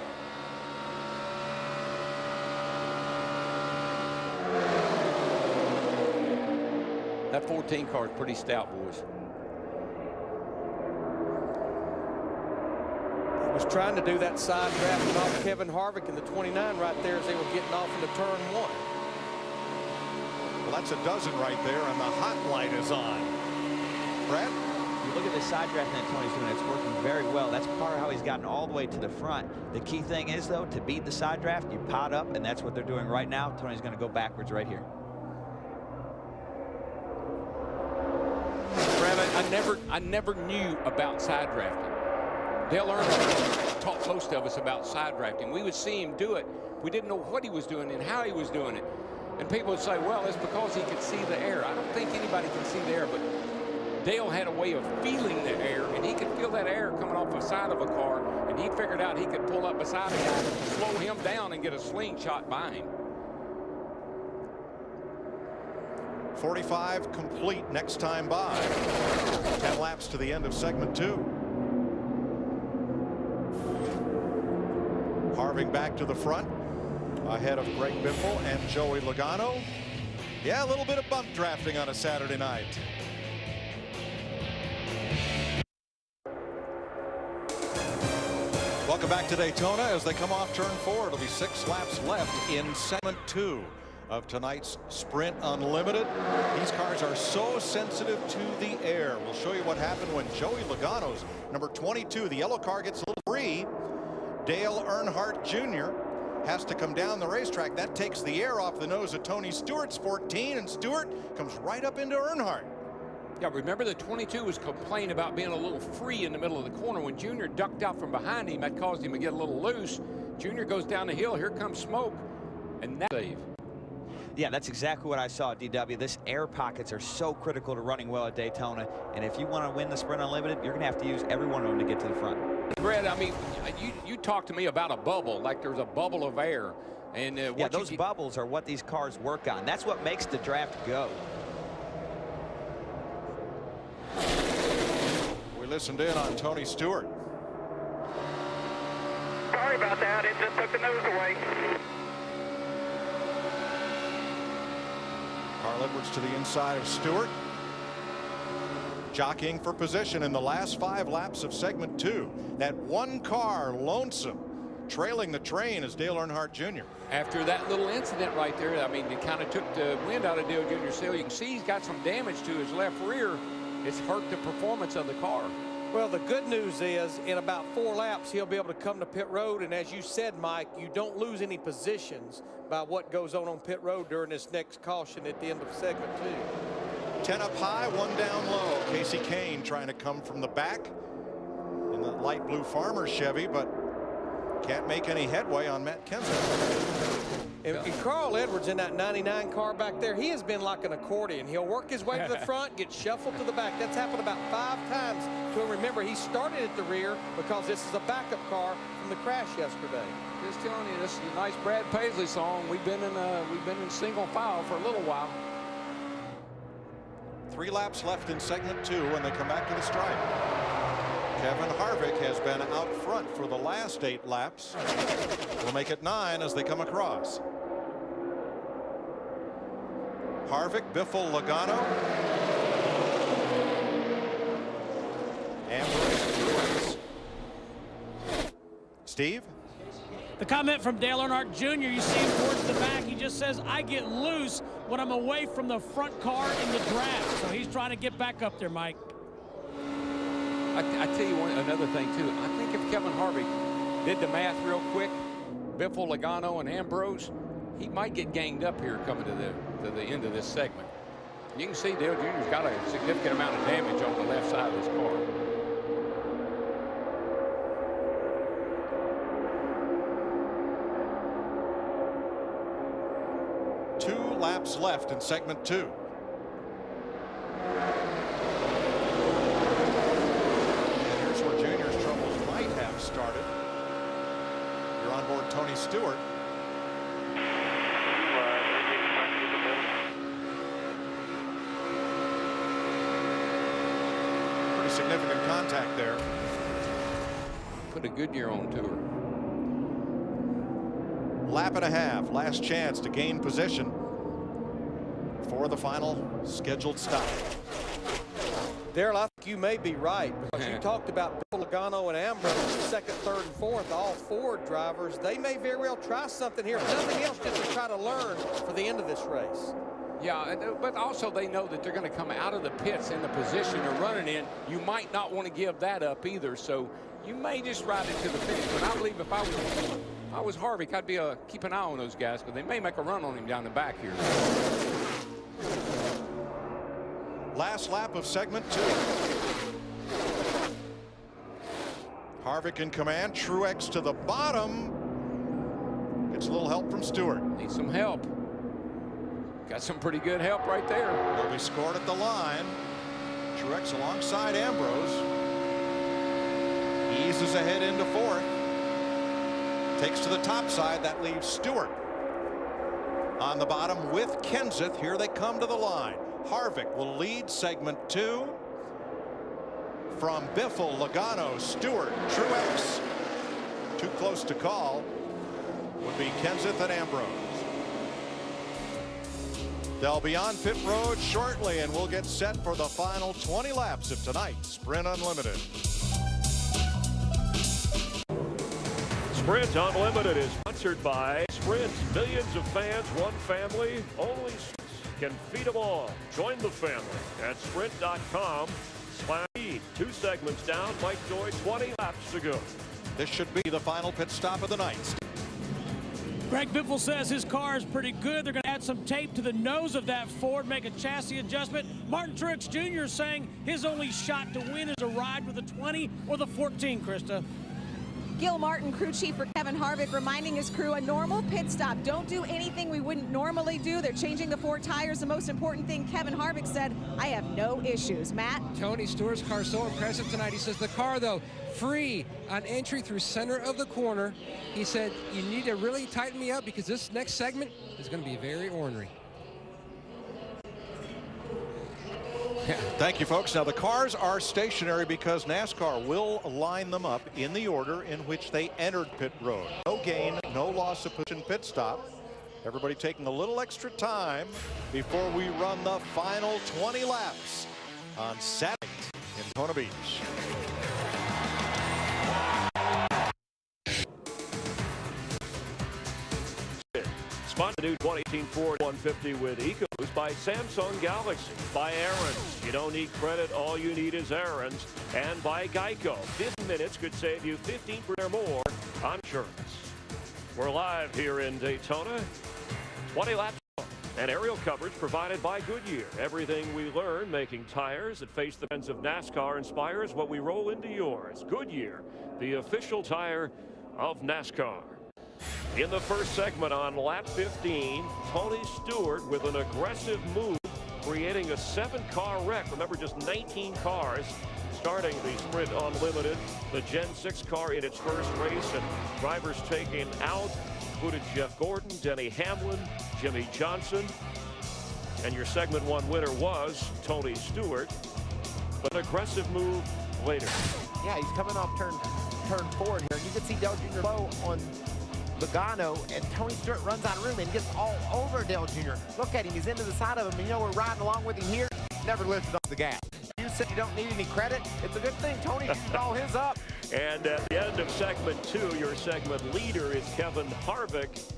Speaker 2: That 14 car is pretty stout, boys.
Speaker 17: He was trying to do that side draft off Kevin Harvick in the 29 right there as they were getting off into turn 1.
Speaker 4: Well, that's a dozen right there, and the hot light is on. Brad?
Speaker 7: You look at the side draft that Tony's doing, it's working very well. That's part of how he's gotten all the way to the front. The key thing is, though, to beat the side draft, you pot up, and that's what they're doing right now. Tony's going to go backwards right here.
Speaker 2: Brad, I never knew about side drafting. Dale Earnhardt taught most of us about side drafting. We would see him do it. We didn't know what he was doing and how he was doing it. And people would say, well, it's because he could see the air. I don't think anybody can see the air, but Dale had a way of feeling the air, and he could feel that air coming off the side of a car, and he figured out he could pull up beside a guy, slow him down, and get a slingshot by him.
Speaker 4: 45 complete next time by. 10 laps to the end of segment 2. Harvick back to the front, ahead of Greg Biffle and Joey Logano. Yeah, a little bit of bump drafting on a Saturday night. Welcome back to Daytona as they come off turn 4. It'll be 6 laps left in segment 2 of tonight's Sprint Unlimited. These cars are so sensitive to the air. We'll show you what happened when Joey Logano's number 22, the yellow car, gets a little free. Dale Earnhardt Jr. has to come down the racetrack. That takes the air off the nose of Tony Stewart's 14, and Stewart comes right up into Earnhardt.
Speaker 2: Yeah, remember the 22 was complaining about being a little free in the middle of the corner. When Junior ducked out from behind him, that caused him to get a little loose. Junior goes down the hill. Here comes smoke, and that save.
Speaker 7: Yeah, that's exactly what I saw at DW. This air pockets are so critical to running well at Daytona, and if you want to win the Sprint Unlimited, you're going to have to use every one of them to get to the front.
Speaker 2: Brad, I mean, you talked to me about a bubble, like there's a bubble of air. And
Speaker 7: yeah, those bubbles are what these cars work on. That's what makes the draft go.
Speaker 4: We listened in on Tony Stewart.
Speaker 15: Sorry about that. It just took the nose away.
Speaker 4: Carl Edwards to the inside of Stewart. Jockeying for position in the last 5 laps of segment 2. That one car lonesome trailing the train is Dale Earnhardt Jr.
Speaker 2: After that little incident right there, I mean, it kind of took the wind out of Dale Jr.'s sail. You can see he's got some damage to his left rear. It's hurt the performance of the car.
Speaker 17: Well, the good news is in about 4 laps, he'll be able to come to pit road. And as you said, Mike, you don't lose any positions by what goes on pit road during this next caution at the end of segment 2.
Speaker 4: 10 up high, 1 down low. Casey Kane trying to come from the back in the light blue Farmer Chevy, but can't make any headway on Matt Kenseth.
Speaker 17: And Carl Edwards in that 99 car back there, he has been like an accordion. He'll work his way to the front, get shuffled to the back. That's happened about 5 times to him. Remember, he started at the rear because this is a backup car from the crash yesterday.
Speaker 2: Just telling you, this is a nice Brad Paisley song. We've been in single file for a little while.
Speaker 4: 3 laps left in segment 2 when they come back to the stripe. Kevin Harvick has been out front for the last 8 laps. We'll make it 9 as they come across. Harvick, Biffle, Logano. And Truex. Steve?
Speaker 11: The comment from Dale Earnhardt Jr., you see him towards the back. He just says, I get loose when I'm away from the front car in the draft. So he's trying to get back up there, Mike.
Speaker 2: I tell you another thing, too. I think if Kevin Harvick did the math real quick, Biffle, Logano, and Ambrose, he might get ganged up here coming to the end of this segment. You can see Dale Jr.'s got a significant amount of damage on the left side of his car.
Speaker 4: Laps left in segment 2. And here's where Junior's troubles might have started. You're on board Tony Stewart. Pretty significant contact there.
Speaker 2: Put a good year on tour.
Speaker 4: Lap and a half, last chance to gain position for the final scheduled stop.
Speaker 17: Daryl, I think you may be right, because you talked about Logano and Ambrose, second, third, and fourth, all Ford drivers. They may very well try something here, if nothing else, just to try to learn for the end of this race.
Speaker 2: Yeah, but also they know that they're going to come out of the pits in the position they're running in. You might not want to give that up either, so you may just ride it to the finish. But I believe if I was Harvick, I'd be keep an eye on those guys, because they may make a run on him down the back here.
Speaker 4: Last lap of segment 2. Harvick in command. Truex to the bottom. Gets a little help from Stewart.
Speaker 2: Needs some help. Got some pretty good help right there.
Speaker 4: Will be scored at the line. Truex alongside Ambrose. Eases ahead into 4th. Takes to the top side. That leaves Stewart on the bottom with Kenseth. Here they come to the line. Harvick will lead segment 2 from Biffle, Logano, Stewart, Truex. Too close to call would be Kenseth and Ambrose. They'll be on pit road shortly, and we'll get set for the final 20 laps of tonight's Sprint Unlimited.
Speaker 6: Sprint Unlimited is sponsored by Sprint. Millions of fans, one family, only can feed them all. Join the family at sprint.com/feed. 2 segments down. Mike Joy, 20 laps to go.
Speaker 4: This should be the final pit stop of the night.
Speaker 11: Greg Biffle says his car is pretty good. They're going to add some tape to the nose of that Ford, make a chassis adjustment. Martin Truex Jr. saying his only shot to win is a ride with the 20 or the 14, Krista.
Speaker 16: Gil Martin, crew chief for Kevin Harvick, reminding his crew a normal pit stop. Don't do anything we wouldn't normally do. They're changing the 4 tires. The most important thing, Kevin Harvick said, I have no issues. Matt?
Speaker 14: Tony Stewart's car so impressive tonight. He says the car, though, free on entry through center of the corner. He said, you need to really tighten me up because this next segment is going to be very ornery.
Speaker 4: Thank you, folks. Now, the cars are stationary because NASCAR will line them up in the order in which they entered pit road. No gain, no loss of position pit stop. Everybody taking a little extra time before we run the final 20 laps on Saturday in Daytona Beach.
Speaker 6: Spot the new 2018 Ford 150 with Ecos by Samsung Galaxy. By Aaron's. You don't need credit. All you need is Aaron's. And by Geico. 15 minutes could save you 15% or more on insurance. We're live here in Daytona. 20 laps and aerial coverage provided by Goodyear. Everything we learn making tires that face the fence of NASCAR inspires what we roll into yours. Goodyear, the official tire of NASCAR. In the first segment on lap 15, Tony Stewart with an aggressive move, creating a 7-car wreck. Remember, just 19 cars starting the Sprint Unlimited. The Gen 6 car in its first race, and drivers taken out included Jeff Gordon, Denny Hamlin, Jimmy Johnson. And your segment 1 winner was Tony Stewart. But an aggressive move later.
Speaker 3: Yeah, he's coming off turn 4 here. And you can see Dale Jr. low on Logano, and Tony Stewart runs out of room and gets all over Dale Jr. Look at him. He's into the side of him. And you know, we're riding along with him here. Never lifted off the gas. You said you don't need any credit. It's a good thing Tony used all his up.
Speaker 6: And at the end of segment 2, your segment leader is Kevin Harvick.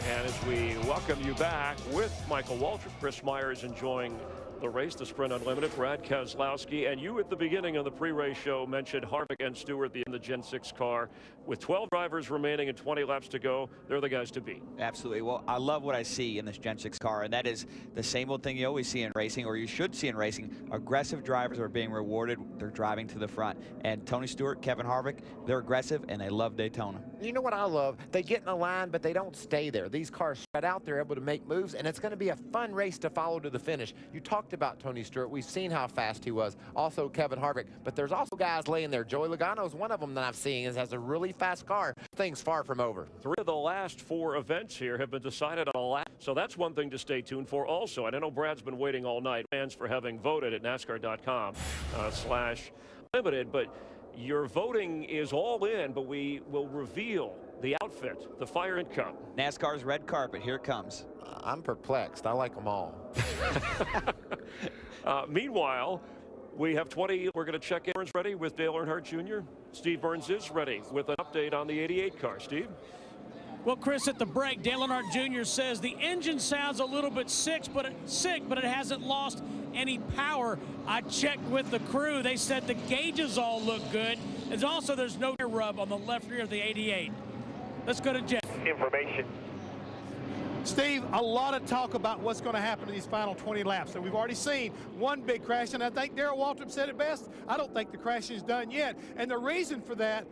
Speaker 6: And as we welcome you back with Michael Waltrip, Chris Myers enjoying the race, the Sprint Unlimited, Brad Keselowski, and you at the beginning of the pre-race show mentioned Harvick and Stewart in the Gen 6 car. With 12 drivers remaining and 20 laps to go, they're the guys to beat.
Speaker 7: Absolutely. Well, I love what I see in this Gen 6 car, and that is the same old thing you always see in racing, or you should see in racing. Aggressive drivers are being rewarded. They're driving to the front. And Tony Stewart, Kevin Harvick, they're aggressive, and they love Daytona.
Speaker 3: You know what I love? They get in a line, but they don't stay there. These cars spread out. They're able to make moves, and it's going to be a fun race to follow to the finish. You talked about Tony Stewart. We've seen how fast he was. Also, Kevin Harvick. But there's also guys laying there. Joey Logano is one of them that I've seen and has a really fast car. Things far from over.
Speaker 6: 3 of the last 4 events here have been decided on a lap. So that's one thing to stay tuned for also. And I know Brad's been waiting all night. Fans for having voted at NASCAR.com/limited. But your voting is all in, but we will reveal the outfit, the Fire and Cup.
Speaker 7: NASCAR's red carpet. Here it comes.
Speaker 3: I'm perplexed. I like them all.
Speaker 6: Meanwhile, we have 20. We're going to check in. Ready with Dale Earnhardt Jr. Steve Burns is ready with an update on the 88 car. Steve?
Speaker 11: Well, Chris, at the break, Dale Earnhardt Jr. says the engine sounds a little bit sick, but it hasn't lost any power. I checked with the crew. They said the gauges all look good. And also, there's no air rub on the left rear of the 88. Let's go to Jeff.
Speaker 8: Information.
Speaker 10: Steve, a lot of talk about what's going to happen in these final 20 laps. So we've already seen one big crash, and I think Darrell Waltrip said it best. I don't think the crash is done yet. And the reason for that,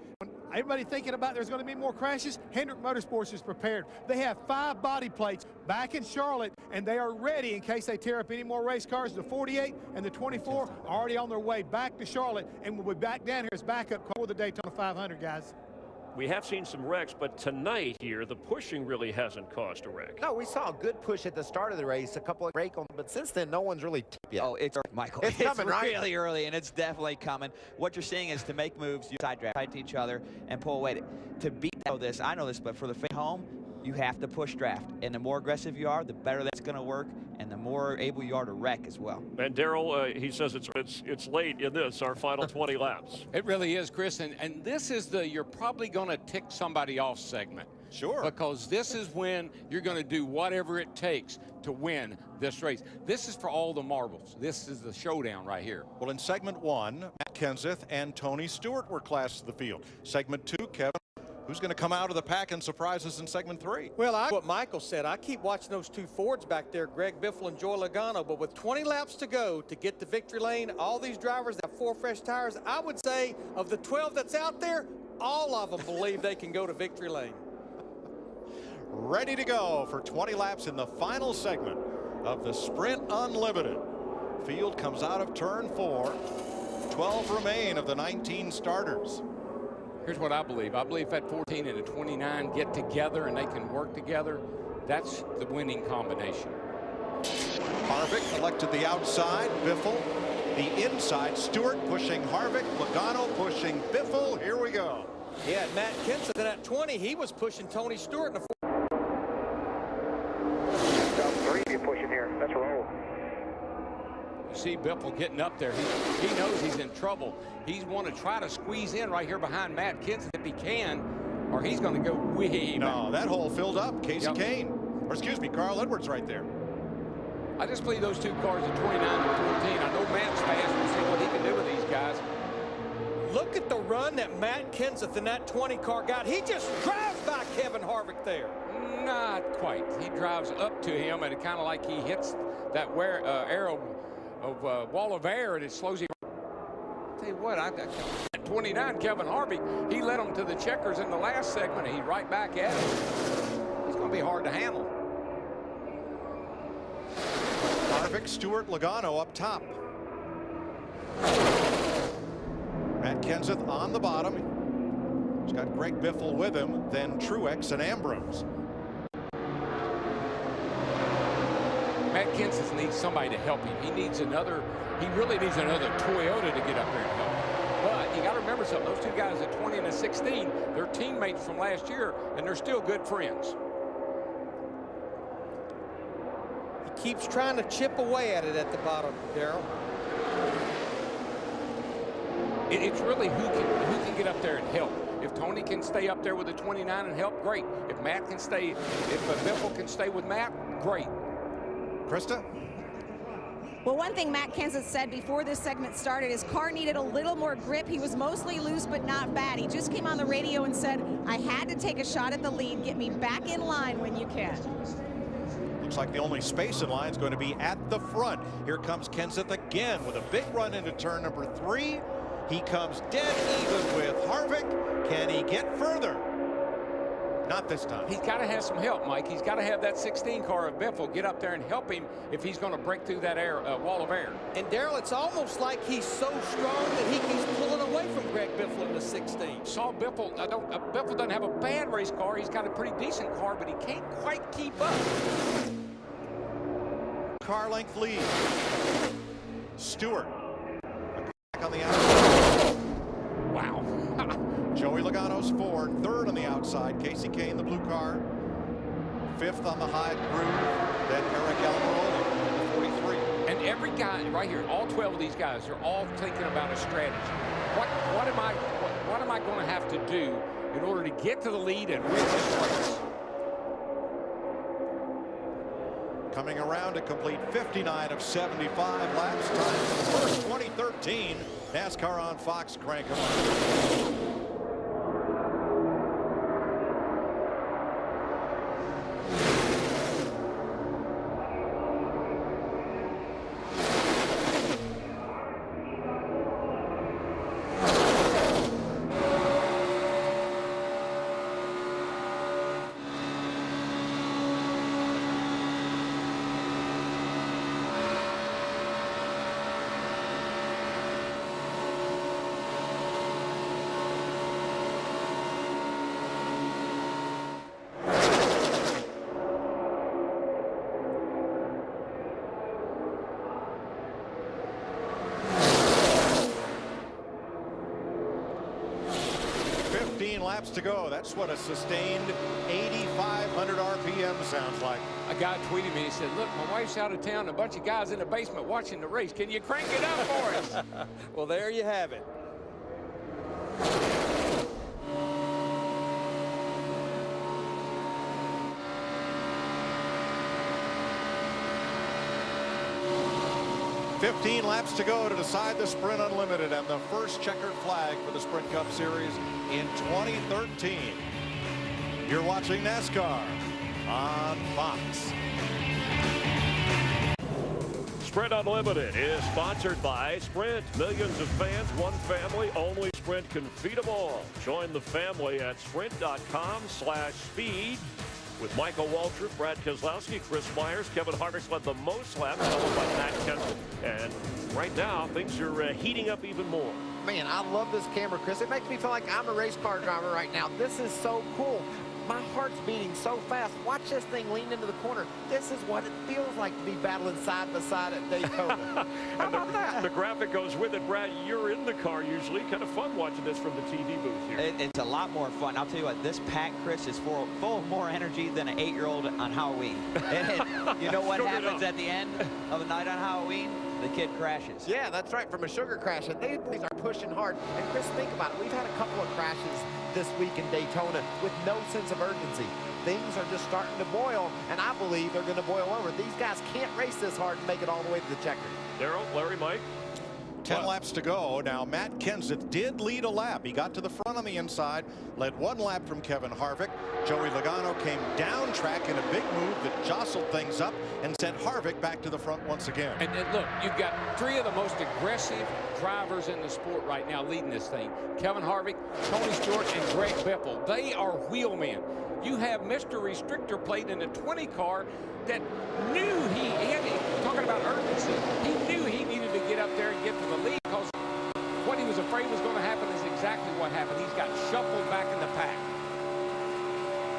Speaker 10: everybody thinking about there's going to be more crashes, Hendrick Motorsports is prepared. They have 5 body plates back in Charlotte, and they are ready in case they tear up any more race cars. The 48 and the 24 are already on their way back to Charlotte, and we'll be back down here as backup car for the Daytona 500, guys.
Speaker 6: We have seen some wrecks, but tonight here, the pushing really hasn't caused a wreck.
Speaker 3: No, we saw a good push at the start of the race, a couple of break on, but since then, no one's really tipped yet.
Speaker 7: Oh, it's Michael.
Speaker 3: It's coming,
Speaker 7: really
Speaker 3: right?
Speaker 7: early, and it's definitely coming. What you're seeing is to make moves, you side draft to each other and pull away. To beat this, I know this, but for the fan home, you have to push draft. And the more aggressive you are, the better that's going to work, and the more able you are to wreck as well.
Speaker 6: And Darrell, he says it's late in this, our final 20 laps.
Speaker 2: It really is, Chris. And this is the you're probably going to tick somebody off segment.
Speaker 4: Sure.
Speaker 2: Because this is when you're going to do whatever it takes to win this race. This is for all the marbles. This is the showdown right here.
Speaker 4: Well, in segment 1, Matt Kenseth and Tony Stewart were class of the field. Segment 2, Kevin. Who's going to come out of the pack and surprise us in segment 3?
Speaker 17: Well, what Michael said, I keep watching those 2 Fords back there, Greg Biffle and Joey Logano, but with 20 laps to go to get to victory lane, all these drivers have 4 fresh tires. I would say of the 12 that's out there, all of them believe they can go to victory lane.
Speaker 4: Ready to go for 20 laps in the final segment of the Sprint Unlimited. Field comes out of turn 4. 12 remain of the 19 starters.
Speaker 2: Here's what I believe. I believe that 14 and the 29 get together and they can work together. That's the winning combination.
Speaker 4: Harvick elected the outside. Biffle the inside. Stewart pushing Harvick. Logano pushing Biffle. Here we go.
Speaker 17: Yeah, Matt Kenseth in that 20, he was pushing Tony Stewart in the
Speaker 8: 3, you're pushing here. Let's roll.
Speaker 2: You see Biffle getting up there. He knows he's in trouble. He's want to try to squeeze in right here behind Matt Kenseth if he can, or he's going to go way back.
Speaker 4: No, that hole filled up. Casey Kane, or excuse me, Carl Edwards right there.
Speaker 2: I just believe those 2 cars at 29 and 14. I know Matt's fast. We'll see what he can do with these guys.
Speaker 17: Look at the run that Matt Kenseth in that 20 car got. He just drives by Kevin Harvick there.
Speaker 2: Not quite. He drives up to him, and it kind of like he hits that arrow of wall of air, and it slows him. I'll tell you what, at 29, Kevin Harvick, he led him to the checkers in the last segment, and he's right back at him. He's going to be hard to handle.
Speaker 4: Harvick, Stewart, Logano up top. Matt Kenseth on the bottom. He's got Greg Biffle with him, then Truex and Ambrose.
Speaker 2: Matt Kenseth needs somebody to help him. He really needs another Toyota to get up there and help him. But you got to remember something. Those two guys at 20 and a 16, they're teammates from last year, and they're still good friends.
Speaker 17: He keeps trying to chip away at it at the bottom, Darrell.
Speaker 2: It's really who can get up there and help. If Tony can stay up there with the 29 and help, great. If Matt can stay, if Biffle can stay with Matt, great.
Speaker 12: Krista?
Speaker 16: Well, one thing Matt Kenseth said before this segment started, his car needed a little more grip. He was mostly loose, but not bad. He just came on the radio and said, I had to take a shot at the lead. Get me back in line when you can.
Speaker 4: Looks like the only space in line is going to be at the front. Here comes Kenseth again with a big run into turn number 3. He comes dead even with Harvick. Can he get further? Not this time.
Speaker 2: He's got to have some help, Mike. He's got to have that 16 car of Biffle get up there and help him if he's going to break through that wall of air.
Speaker 17: And Darrell, it's almost like he's so strong that he keeps pulling away from Greg Biffle in the 16.
Speaker 2: Saw Biffle. Biffle doesn't have a bad race car. He's got a pretty decent car, but he can't quite keep up.
Speaker 4: Car length lead. Stewart. On the outside.
Speaker 2: Wow.
Speaker 4: Joey Logano's 4th, 3rd on the outside. Casey Kane in the blue car. 5th on the high groove. Then Eric Almirola in the 43.
Speaker 2: And every guy right here, all 12 of these guys, are all thinking about a strategy. What am I going to have to do in order to get to the lead and win this race?
Speaker 4: Coming around to complete 59 of 75 laps. Time for the first 2013 NASCAR on Fox. Crank 'em up. Laps to go. That's what a sustained 8,500 RPM sounds like.
Speaker 2: A guy tweeted me and said, look, my wife's out of town, a bunch of guys in the basement watching the race. Can you crank it up for us?
Speaker 17: Well, there you have it.
Speaker 4: $15 laps to go to decide the Sprint Unlimited and the first checkered flag for the Sprint Cup Series in 2013. You're watching NASCAR on Fox.
Speaker 6: Sprint Unlimited is sponsored by Sprint. Millions of fans, one family, only Sprint can feed them all. Join the family at sprint.com/speed. With Michael Waltrip, Brad Keselowski, Chris Myers, Kevin Harvick led the most laps, followed by Matt Kenseth. And right now, things are heating up even more.
Speaker 3: Man, I love this camera, Chris. It makes me feel like I'm a race car driver right now. This is so cool. My heart's beating so fast. Watch this thing lean into the corner. This is what it feels like to be battling side by side at Daytona. How about that?
Speaker 6: The graphic goes with it. Brad, you're in the car usually. Kind of fun watching this from the TV booth here.
Speaker 7: It's a lot more fun. I'll tell you what, this pack, Chris, is full of more energy than an 8-year-old on Halloween. And you know what happens at the end of a night on Halloween? The kid crashes.
Speaker 3: Yeah, that's right, from a sugar crash. And these are pushing hard. And Chris, think about it. We've had a couple of crashes this week in Daytona with no sense of urgency. Things are just starting to boil, and I believe they're going to boil over. These guys can't race this hard and make it all the way to the checkers.
Speaker 6: Darrell, Larry, Mike.
Speaker 4: 10 laps to go. Now, Matt Kenseth did lead a lap. He got to the front on the inside, led 1 lap from Kevin Harvick. Joey Logano came down track in a big move that jostled things up and sent Harvick back to the front once again.
Speaker 2: And look, you've got 3 of the most aggressive drivers in the sport right now leading this thing. Kevin Harvick, Tony Stewart, and Greg Biffle. They are wheelmen. You have Mr. Restrictor Plate in the 20 car that knew he had, talking about urgency, he knew he needed to get up there and get to the lead because what he was afraid was going to happen is exactly what happened. He's got shuffled back in the pack.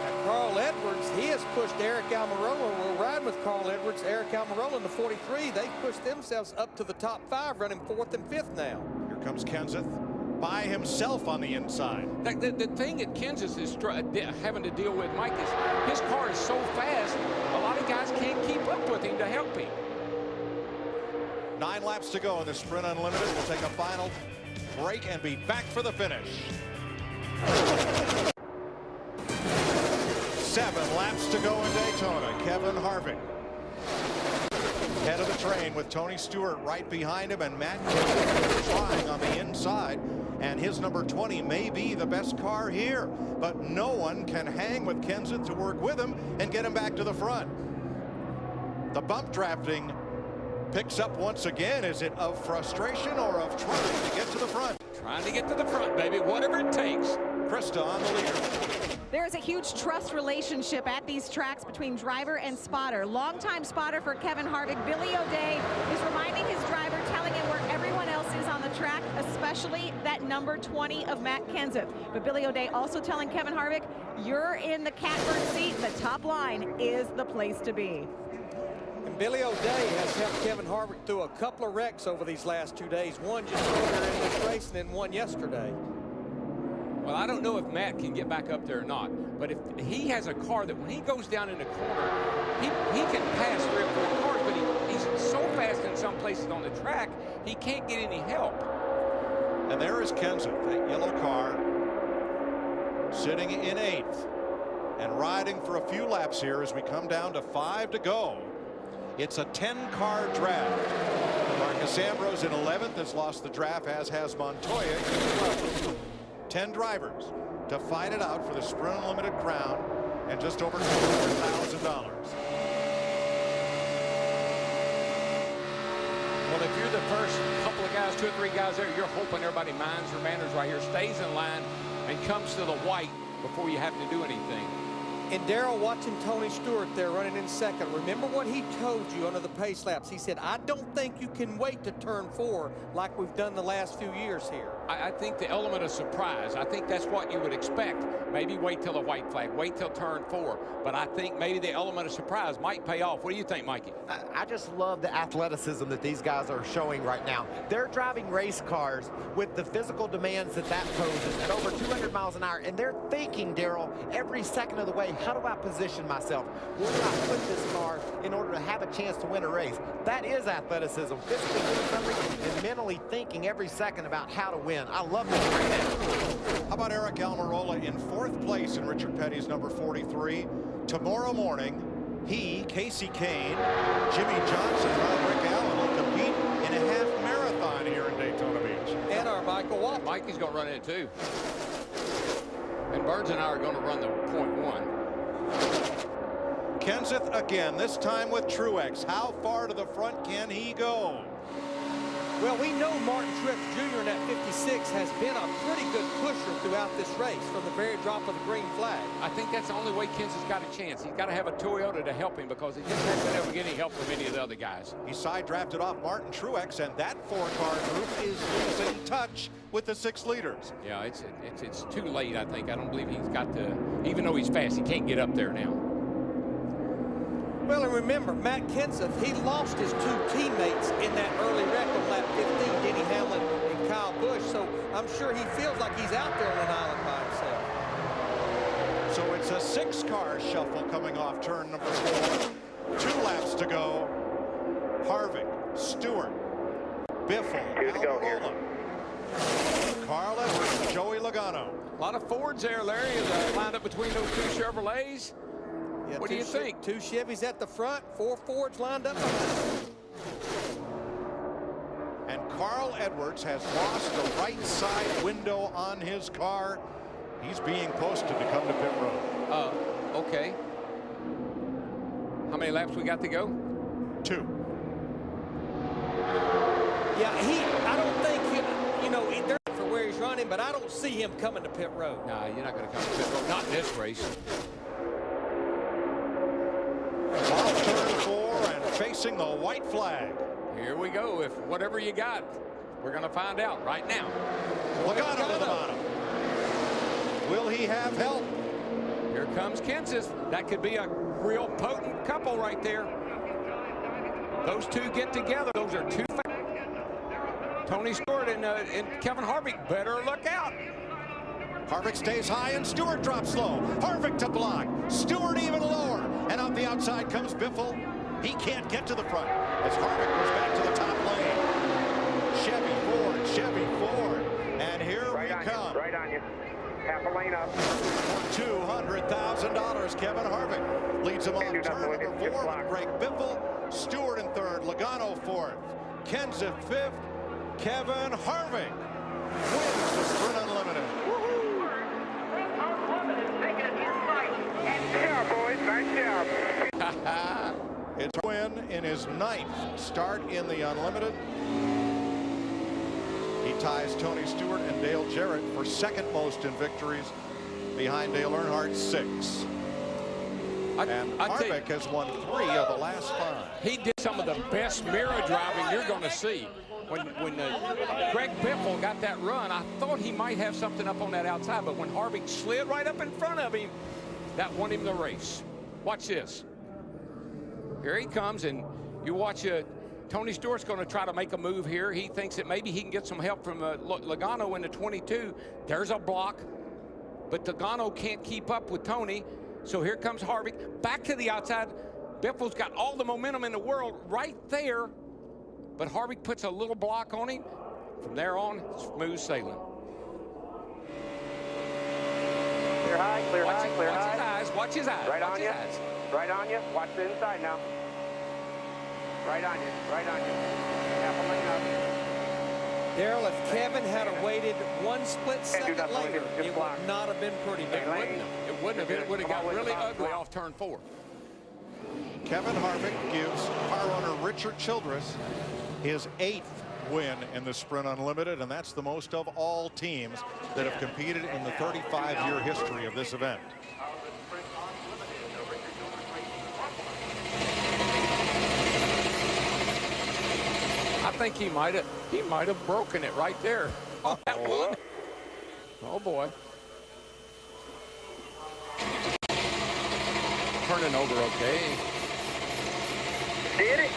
Speaker 4: At
Speaker 17: Carl Edwards, he has pushed Eric Almirola. We're riding with Carl Edwards, Eric Almirola in the 43. They pushed themselves up to the top 5, running 4th and 5th now.
Speaker 4: Here comes Kenseth by himself on the inside.
Speaker 2: The thing that Kenseth is having to deal with, Mike, is his car is so fast, a lot of guys can't keep up with him to help him.
Speaker 4: 9 laps to go in the Sprint Unlimited. We'll take a final break and be back for the finish. 7 laps to go in Daytona. Kevin Harvick head of the train with Tony Stewart right behind him, and Matt Kenseth trying on the inside. And his number 20 may be the best car here, but no one can hang with Kenseth to work with him and get him back to the front. The bump drafting picks up once again. Is it of frustration or of trying to get to the front?
Speaker 2: Trying to get to the front, baby, whatever it takes.
Speaker 4: Krista on the leader.
Speaker 16: There's a huge trust relationship at these tracks between driver and spotter. Longtime spotter for Kevin Harvick, Billy O'Day, is reminding his driver, telling him where everyone else is on the track, especially that number 20 of Matt Kenseth. But Billy O'Day also telling Kevin Harvick, you're in the catbird seat. The top line is the place to be.
Speaker 17: And Billy O'Day has helped Kevin Harvick through a couple of wrecks over these last 2 days. One just earlier in this race and then one yesterday.
Speaker 2: Well, I don't know if Matt can get back up there or not, but if he has a car that when he goes down in the corner, he can pass 3 or 4 cars, but he's so fast in some places on the track, he can't get any help.
Speaker 4: And there is Kenseth, that yellow car, sitting in 8th and riding for a few laps here as we come down to 5 to go. It's a 10-car draft. Marcus Ambrose in 11th has lost the draft, as has Montoya in 12th. 10 drivers to fight it out for the Sprint Unlimited crown and just over $200,000.
Speaker 2: Well, if you're the first couple of guys, 2 or 3 guys there, you're hoping everybody minds their manners right here, stays in line, and comes to the white before you have to do anything.
Speaker 17: And Darrell, watching Tony Stewart there running in 2nd, remember what he told you under the pace laps. He said, I don't think you can wait to turn 4 like we've done the last few years here.
Speaker 2: I think the element of surprise, I think that's what you would expect. Maybe wait till the white flag, wait till turn 4. But I think maybe the element of surprise might pay off. What do you think, Mikey?
Speaker 3: I just love the athleticism that these guys are showing right now. They're driving race cars with the physical demands that poses at over 200 miles an hour. And they're thinking, Darrell, every second of the way, how do I position myself? Where do I put this car in order to have a chance to win a race? That is athleticism, physically doing something and mentally thinking every second about how to win. I love this right now.
Speaker 4: How about Eric Almirola in 4th place in Richard Petty's number 43? Tomorrow morning, he, Casey Kane, Jimmy Johnson, and Rick Allen will compete in a half marathon here in Daytona Beach.
Speaker 17: And our Michael Watt.
Speaker 2: Mikey's going to run it too. And Burns and I are going to run the .1.
Speaker 4: Kenseth again, this time with Truex. How far to the front can he go?
Speaker 17: Well, we know Martin Truex Jr. in that 56 has been a pretty good pusher throughout this race from the very drop of the green flag.
Speaker 2: I think that's the only way Kenseth's got a chance. He's got to have a Toyota to help him because he just hasn't been able to get any help from any of the other guys.
Speaker 4: He side drafted off Martin Truex, and that 4-car group is losing touch with the 6 leaders.
Speaker 2: Yeah, it's too late, I think. I don't believe he's got to, even though he's fast, he can't get up there now.
Speaker 17: Well, and remember, Matt Kenseth, he lost his 2 teammates in that early wreck on lap 15, Denny Hamlin and Kyle Busch, so I'm sure he feels like he's out there on an island by himself.
Speaker 4: So it's a 6-car shuffle coming off turn number 4. 2 laps to go. Harvick, Stewart, Biffle, Almirola, Carl Edwards, Joey Logano.
Speaker 2: A lot of Fords there, Larry, is lined up between those 2 Chevrolets.
Speaker 17: Yeah,
Speaker 2: what do you think?
Speaker 17: 2 Chevys at the front, 4 Fords lined up behind.
Speaker 4: And Carl Edwards has lost the right side window on his car. He's being posted to come to pit road.
Speaker 2: Okay. How many laps we got to go?
Speaker 4: 2.
Speaker 17: Yeah, I don't think, you know, they're for where he's running, but I don't see him coming to pit road.
Speaker 2: Nah, you're not going to come to pit road. Not in this race.
Speaker 4: Off turn 4 and facing the white flag.
Speaker 2: Here we go. If whatever you got, we're going to find out right now.
Speaker 4: Logano to the bottom. Will he have help?
Speaker 2: Here comes Kenseth. That could be a real potent couple right there. Those two get together. Those are two. Tony Stewart and Kevin Harvick better look out.
Speaker 4: Harvick stays high and Stewart drops low. Harvick to block. Stewart even lower. And out the outside comes Biffle. He can't get to the front as Harvick goes back to the top lane. Chevy Ford, Chevy Ford. And here we come.
Speaker 8: Right on you. Half a lane up.
Speaker 4: For $200,000, Kevin Harvick leads him on turn number 4 with Greg Biffle. Stewart in third, Logano fourth, Kenseth fifth. Kevin Harvick wins the Sprint Unlimited.
Speaker 8: Yeah, boys, nice job.
Speaker 4: It's a win in his 9th start in the Unlimited. He ties Tony Stewart and Dale Jarrett for second most in victories, behind Dale Earnhardt 6. And Harvick has won 3 of the last 5.
Speaker 2: He did some of the best mirror driving you're going to see. When Greg Biffle got that run, I thought he might have something up on that outside, but when Harvick slid right up in front of him, that won him the race. Watch this. Here he comes, and you watch Tony Stewart's going to try to make a move here. He thinks that maybe he can get some help from Logano in the 22. There's a block, but Logano can't keep up with Tony. So here comes Harvick back to the outside. Biffle's got all the momentum in the world right there, but Harvick puts a little block on him. From there on, smooth sailing.
Speaker 8: Clear high, clear high, clear high.
Speaker 2: Watch his eyes, watch his eyes.
Speaker 8: Right on you. Right on you. Watch the inside now. Right on you, right on you. Half a lane up.
Speaker 17: Daryl, if Kevin had waited 1 split second later, it would not have been pretty.
Speaker 2: It wouldn't have been. It would have got really ugly off turn 4.
Speaker 4: Kevin Harvick gives car owner Richard Childress his 8th win in the Sprint Unlimited, and that's the most of all teams that have competed in the 35-year history of this event.
Speaker 2: I think he might have broken it right there. Oh, that one. Oh boy. Turning over okay.
Speaker 8: Did it?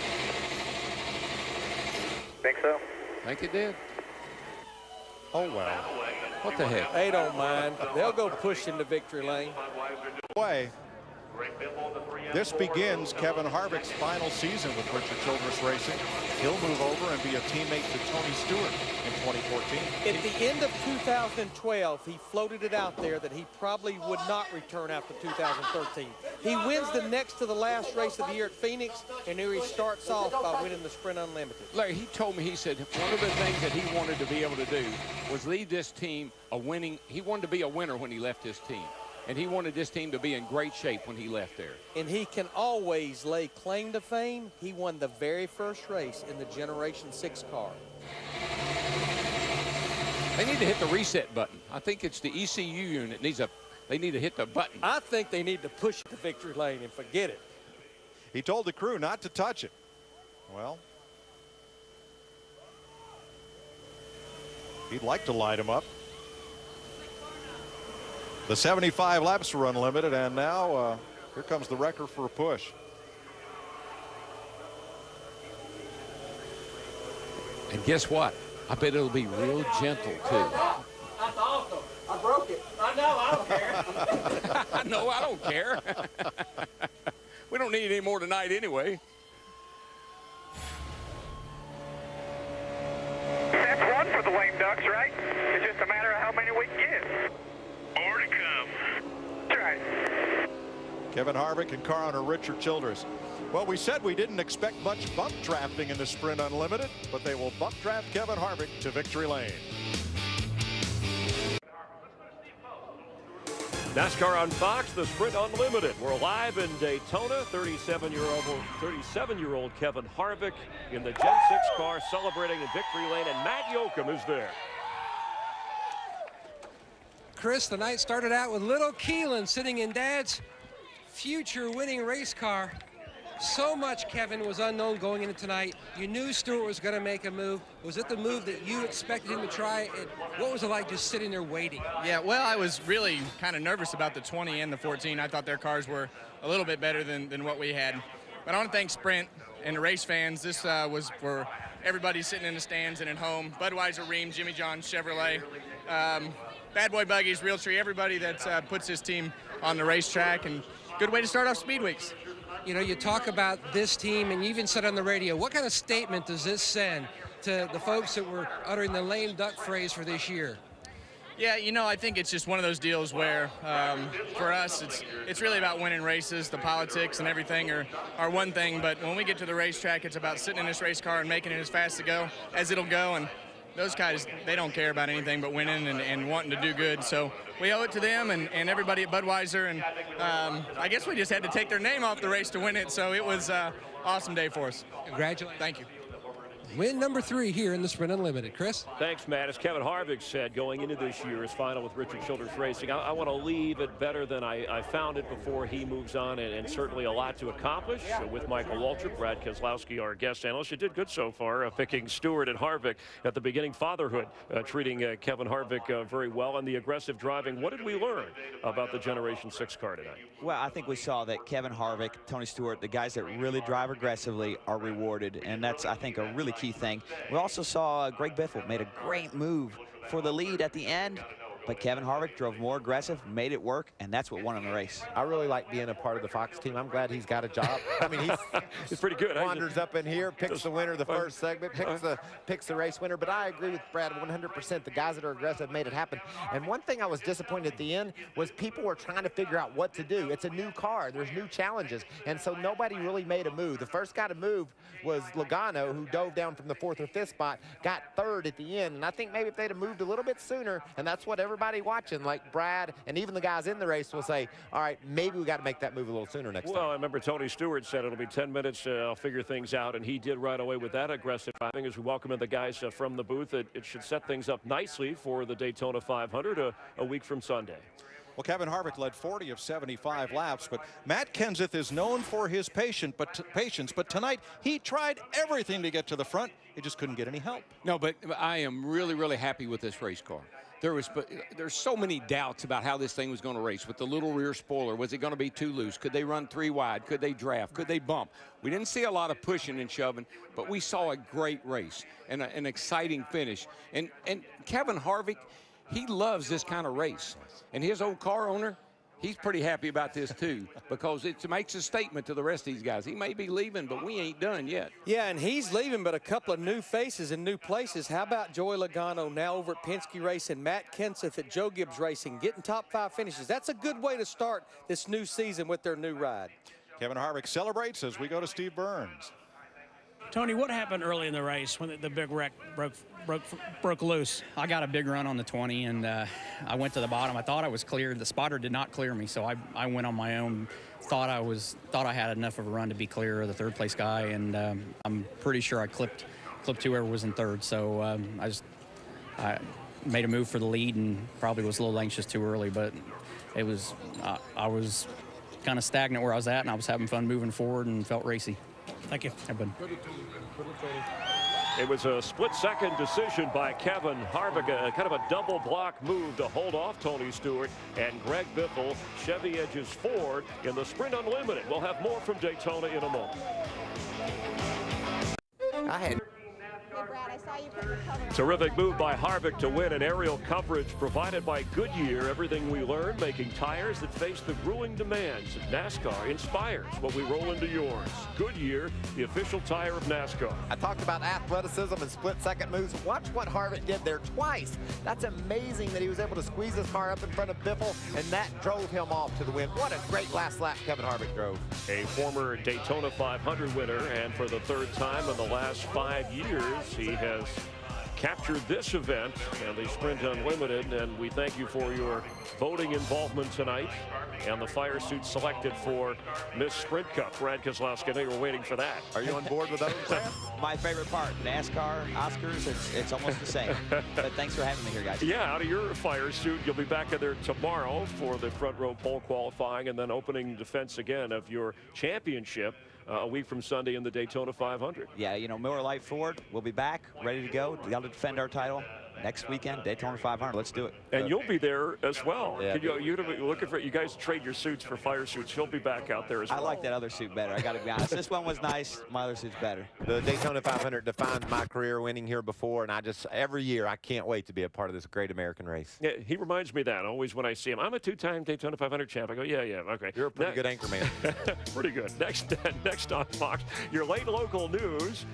Speaker 8: Think so?
Speaker 2: Think it did.
Speaker 4: Oh well.
Speaker 2: What the heck?
Speaker 17: They don't mind. They'll go push in the victory lane.
Speaker 4: Way. This begins Kevin Harvick's final season with Richard Childress Racing. He'll move over and be a teammate to Tony Stewart in 2014.
Speaker 17: At the end of 2012, he floated it out there that he probably would not return after 2013. He wins the next to the last race of the year at Phoenix, and here he starts off by winning the Sprint Unlimited.
Speaker 2: Larry, he told me, he said one of the things that he wanted to be able to do was leave this team a winning. He wanted to be a winner when he left his team. And he wanted this team to be in great shape when he left there.
Speaker 17: And he can always lay claim to fame. He won the very first race in the Generation 6 car.
Speaker 2: They need to hit the reset button. I think it's the ECU unit they need to hit the button.
Speaker 17: I think they need to push the victory lane and forget it.
Speaker 4: He told the crew not to touch it. Well, he'd like to light him up. The 75 laps were unlimited, and now here comes the wrecker for a push.
Speaker 2: And guess what? I bet it'll be real gentle, too.
Speaker 17: That's awesome. I broke it. I know. I don't care.
Speaker 2: I know. I don't care. We don't need any more tonight anyway.
Speaker 8: That's one for the lame ducks, right? It's just a matter of how many we can get. More to come. That's right.
Speaker 4: Kevin Harvick and car owner Richard Childress. Well, we said we didn't expect much bump drafting in the Sprint Unlimited, but they will bump draft Kevin Harvick to victory lane.
Speaker 6: NASCAR on Fox, the Sprint Unlimited. We're live in Daytona. 37-year-old Kevin Harvick in the Gen 6 car celebrating in victory lane, and Matt Yoakum is there.
Speaker 14: Chris, the night started out with little Keelan sitting in Dad's future winning race car. So much, Kevin, was unknown going into tonight. You knew Stewart was going to make a move. Was it the move that you expected him to try? And what was it like just sitting there waiting?
Speaker 5: Yeah, well, I was really kind of nervous about the 20 and the 14. I thought their cars were a little bit better than what we had. But I want to thank Sprint and the race fans. This was for everybody sitting in the stands and at home. Budweiser, Ream, Jimmy John, Chevrolet, Bad Boy Buggies, Realtree, everybody that puts this team on the racetrack, and good way to start off Speed Weeks.
Speaker 14: You know, you talk about this team, and you even said on the radio, what kind of statement does this send to the folks that were uttering the lame duck phrase for this year?
Speaker 5: Yeah, you know, I think it's just one of those deals where, for us, it's really about winning races. The politics and everything are one thing, but when we get to the racetrack, it's about sitting in this race car and making it as fast to go as it'll go. And those guys, they don't care about anything but winning and wanting to do good. So we owe it to them and everybody at Budweiser. And I guess we just had to take their name off the race to win it. So it was an awesome day for us.
Speaker 14: Congratulations.
Speaker 5: Thank you.
Speaker 14: Win number 3 here in the Sprint Unlimited. Chris?
Speaker 6: Thanks, Matt. As Kevin Harvick said, going into this year's final with Richard Childress Racing, I want to leave it better than I found it before he moves on, and certainly a lot to accomplish. With Michael Waltrip, Brad Keselowski, our guest analyst. You did good so far, picking Stewart and Harvick at the beginning. Fatherhood, treating Kevin Harvick very well, and the aggressive driving. What did we learn about the Generation 6 car tonight?
Speaker 7: Well, I think we saw that Kevin Harvick, Tony Stewart, the guys that really drive aggressively are rewarded, and that's, I think, a really key thing. We also saw Greg Biffle made a great move for the lead at the end, but Kevin Harvick drove more aggressive, made it work, and that's what won him the race.
Speaker 3: I really like being a part of the Fox team. I'm glad he's got a job. I mean,
Speaker 6: he's pretty good.
Speaker 3: Wanders up in here, picks the winner the first segment, picks the race winner. But I agree with Brad 100%. The guys that are aggressive made it happen. And one thing I was disappointed at the end was people were trying to figure out what to do. It's a new car. There's new challenges. And so nobody really made a move. The first guy to move was Logano, who dove down from the 4th or 5th spot, got 3rd at the end. And I think maybe if they'd have moved a little bit sooner, and that's what everybody watching, like Brad and even the guys in the race, will say, all right, maybe we got to make that move a little sooner next time.
Speaker 6: Well, I remember Tony Stewart said it'll be 10 minutes, I'll figure things out, and he did right away with that aggressive driving. As we welcome in the guys from the booth, it should set things up nicely for the Daytona 500 a week from Sunday.
Speaker 12: Well, Kevin Harvick led 40 of 75 laps, but Matt Kenseth is known for his patience, but tonight he tried everything to get to the front. He just couldn't get any help.
Speaker 2: No, but I am really, really happy with this race car. There's so many doubts about how this thing was going to race with the little rear spoiler. Was it going to be too loose? Could they run 3 wide? Could they draft? Could they bump? We didn't see a lot of pushing and shoving, but we saw a great race and an exciting finish. And Kevin Harvick, he loves this kind of race. And his old car owner, he's pretty happy about this too, because it makes a statement to the rest of these guys. He may be leaving, but we ain't done yet.
Speaker 17: Yeah, and he's leaving, but a couple of new faces in new places. How about Joey Logano now over at Penske Racing, Matt Kenseth at Joe Gibbs Racing, getting top 5 finishes. That's a good way to start this new season with their new ride.
Speaker 12: Kevin Harvick celebrates as we go to Steve Burns.
Speaker 11: Tony, what happened early in the race when the big wreck broke loose?
Speaker 9: I got a big run on the 20, and I went to the bottom. I thought I was cleared. The spotter did not clear me, so I went on my own. Thought I had enough of a run to be clear of the 3rd place guy, and I'm pretty sure I clipped whoever was in 3rd. So I made a move for the lead, and probably was a little anxious too early, but it was I was kind of stagnant where I was at, and I was having fun moving forward and felt racy.
Speaker 11: Thank you.
Speaker 6: It was a split-second decision by Kevin Harvick, kind of a double block move to hold off Tony Stewart and Greg Biffle. Chevy edges Ford in the Sprint Unlimited. We'll have more from Daytona in a moment. Terrific move by Harvick to win, an aerial coverage provided by Goodyear. Everything we learned, making tires that face the growing demands of NASCAR, inspires what we roll into yours. Goodyear, the official tire of NASCAR.
Speaker 3: I talked about athleticism and split-second moves. Watch what Harvick did there twice. That's amazing that he was able to squeeze his car up in front of Biffle, and that drove him off to the win. What a great last lap Kevin Harvick drove.
Speaker 6: A former Daytona 500 winner, and for the 3rd time in the last 5 years, he has captured this event and the Sprint Unlimited, and we thank you for your voting involvement tonight and the fire suit selected for Miss Sprint Cup. Brad Keselowski, I know you were waiting for that.
Speaker 3: Are you on board with those, Brad?
Speaker 7: My favorite part, NASCAR, Oscars, it's almost the same. But thanks for having me here, guys.
Speaker 6: Yeah, out of your fire suit, you'll be back in there tomorrow for the front row pole qualifying and then opening defense again of your championship a week from Sunday in the Daytona 500.
Speaker 7: Yeah, you know, Miller Lite Ford, we'll be back, ready to go. We got to defend our title next weekend, Daytona 500. Let's do it.
Speaker 6: And you'll be there as well.
Speaker 7: Yeah.
Speaker 6: You're looking for, you guys trade your suits for fire suits. He'll be back out there as well.
Speaker 7: I like that other suit better. I got to be honest. This one was nice. My other suit's better.
Speaker 3: The Daytona 500 defined my career, winning here before, and every year I can't wait to be a part of this great American race.
Speaker 6: Yeah, he reminds me of that always when I see him. I'm a 2-time Daytona 500 champ. I go, yeah, okay.
Speaker 3: You're a pretty good anchor man.
Speaker 6: Pretty good. Next on Fox, your late local news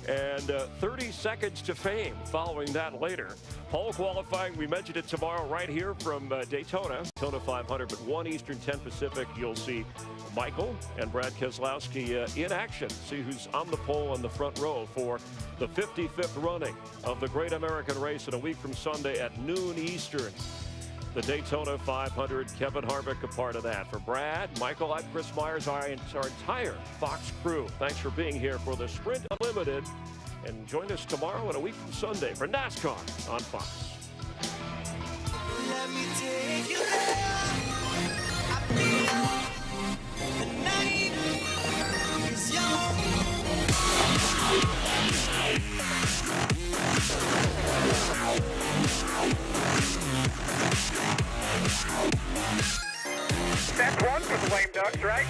Speaker 6: and 30 seconds to fame following that later. Pole qualifying, we mentioned it tomorrow right here from Daytona 500, but 1 Eastern, 10 Pacific. You'll see Michael and Brad Keselowski in action. See who's on the pole in the front row for the 55th running of the Great American Race in a week from Sunday at noon Eastern. The Daytona 500, Kevin Harvick a part of that. For Brad, Michael, I'm Chris Myers, our entire Fox crew. Thanks for being here for the Sprint Unlimited. And join us tomorrow and a week from Sunday for NASCAR on Fox.
Speaker 1: Let me take you there. I feel the night is young.
Speaker 8: That's one for the lame ducks, right?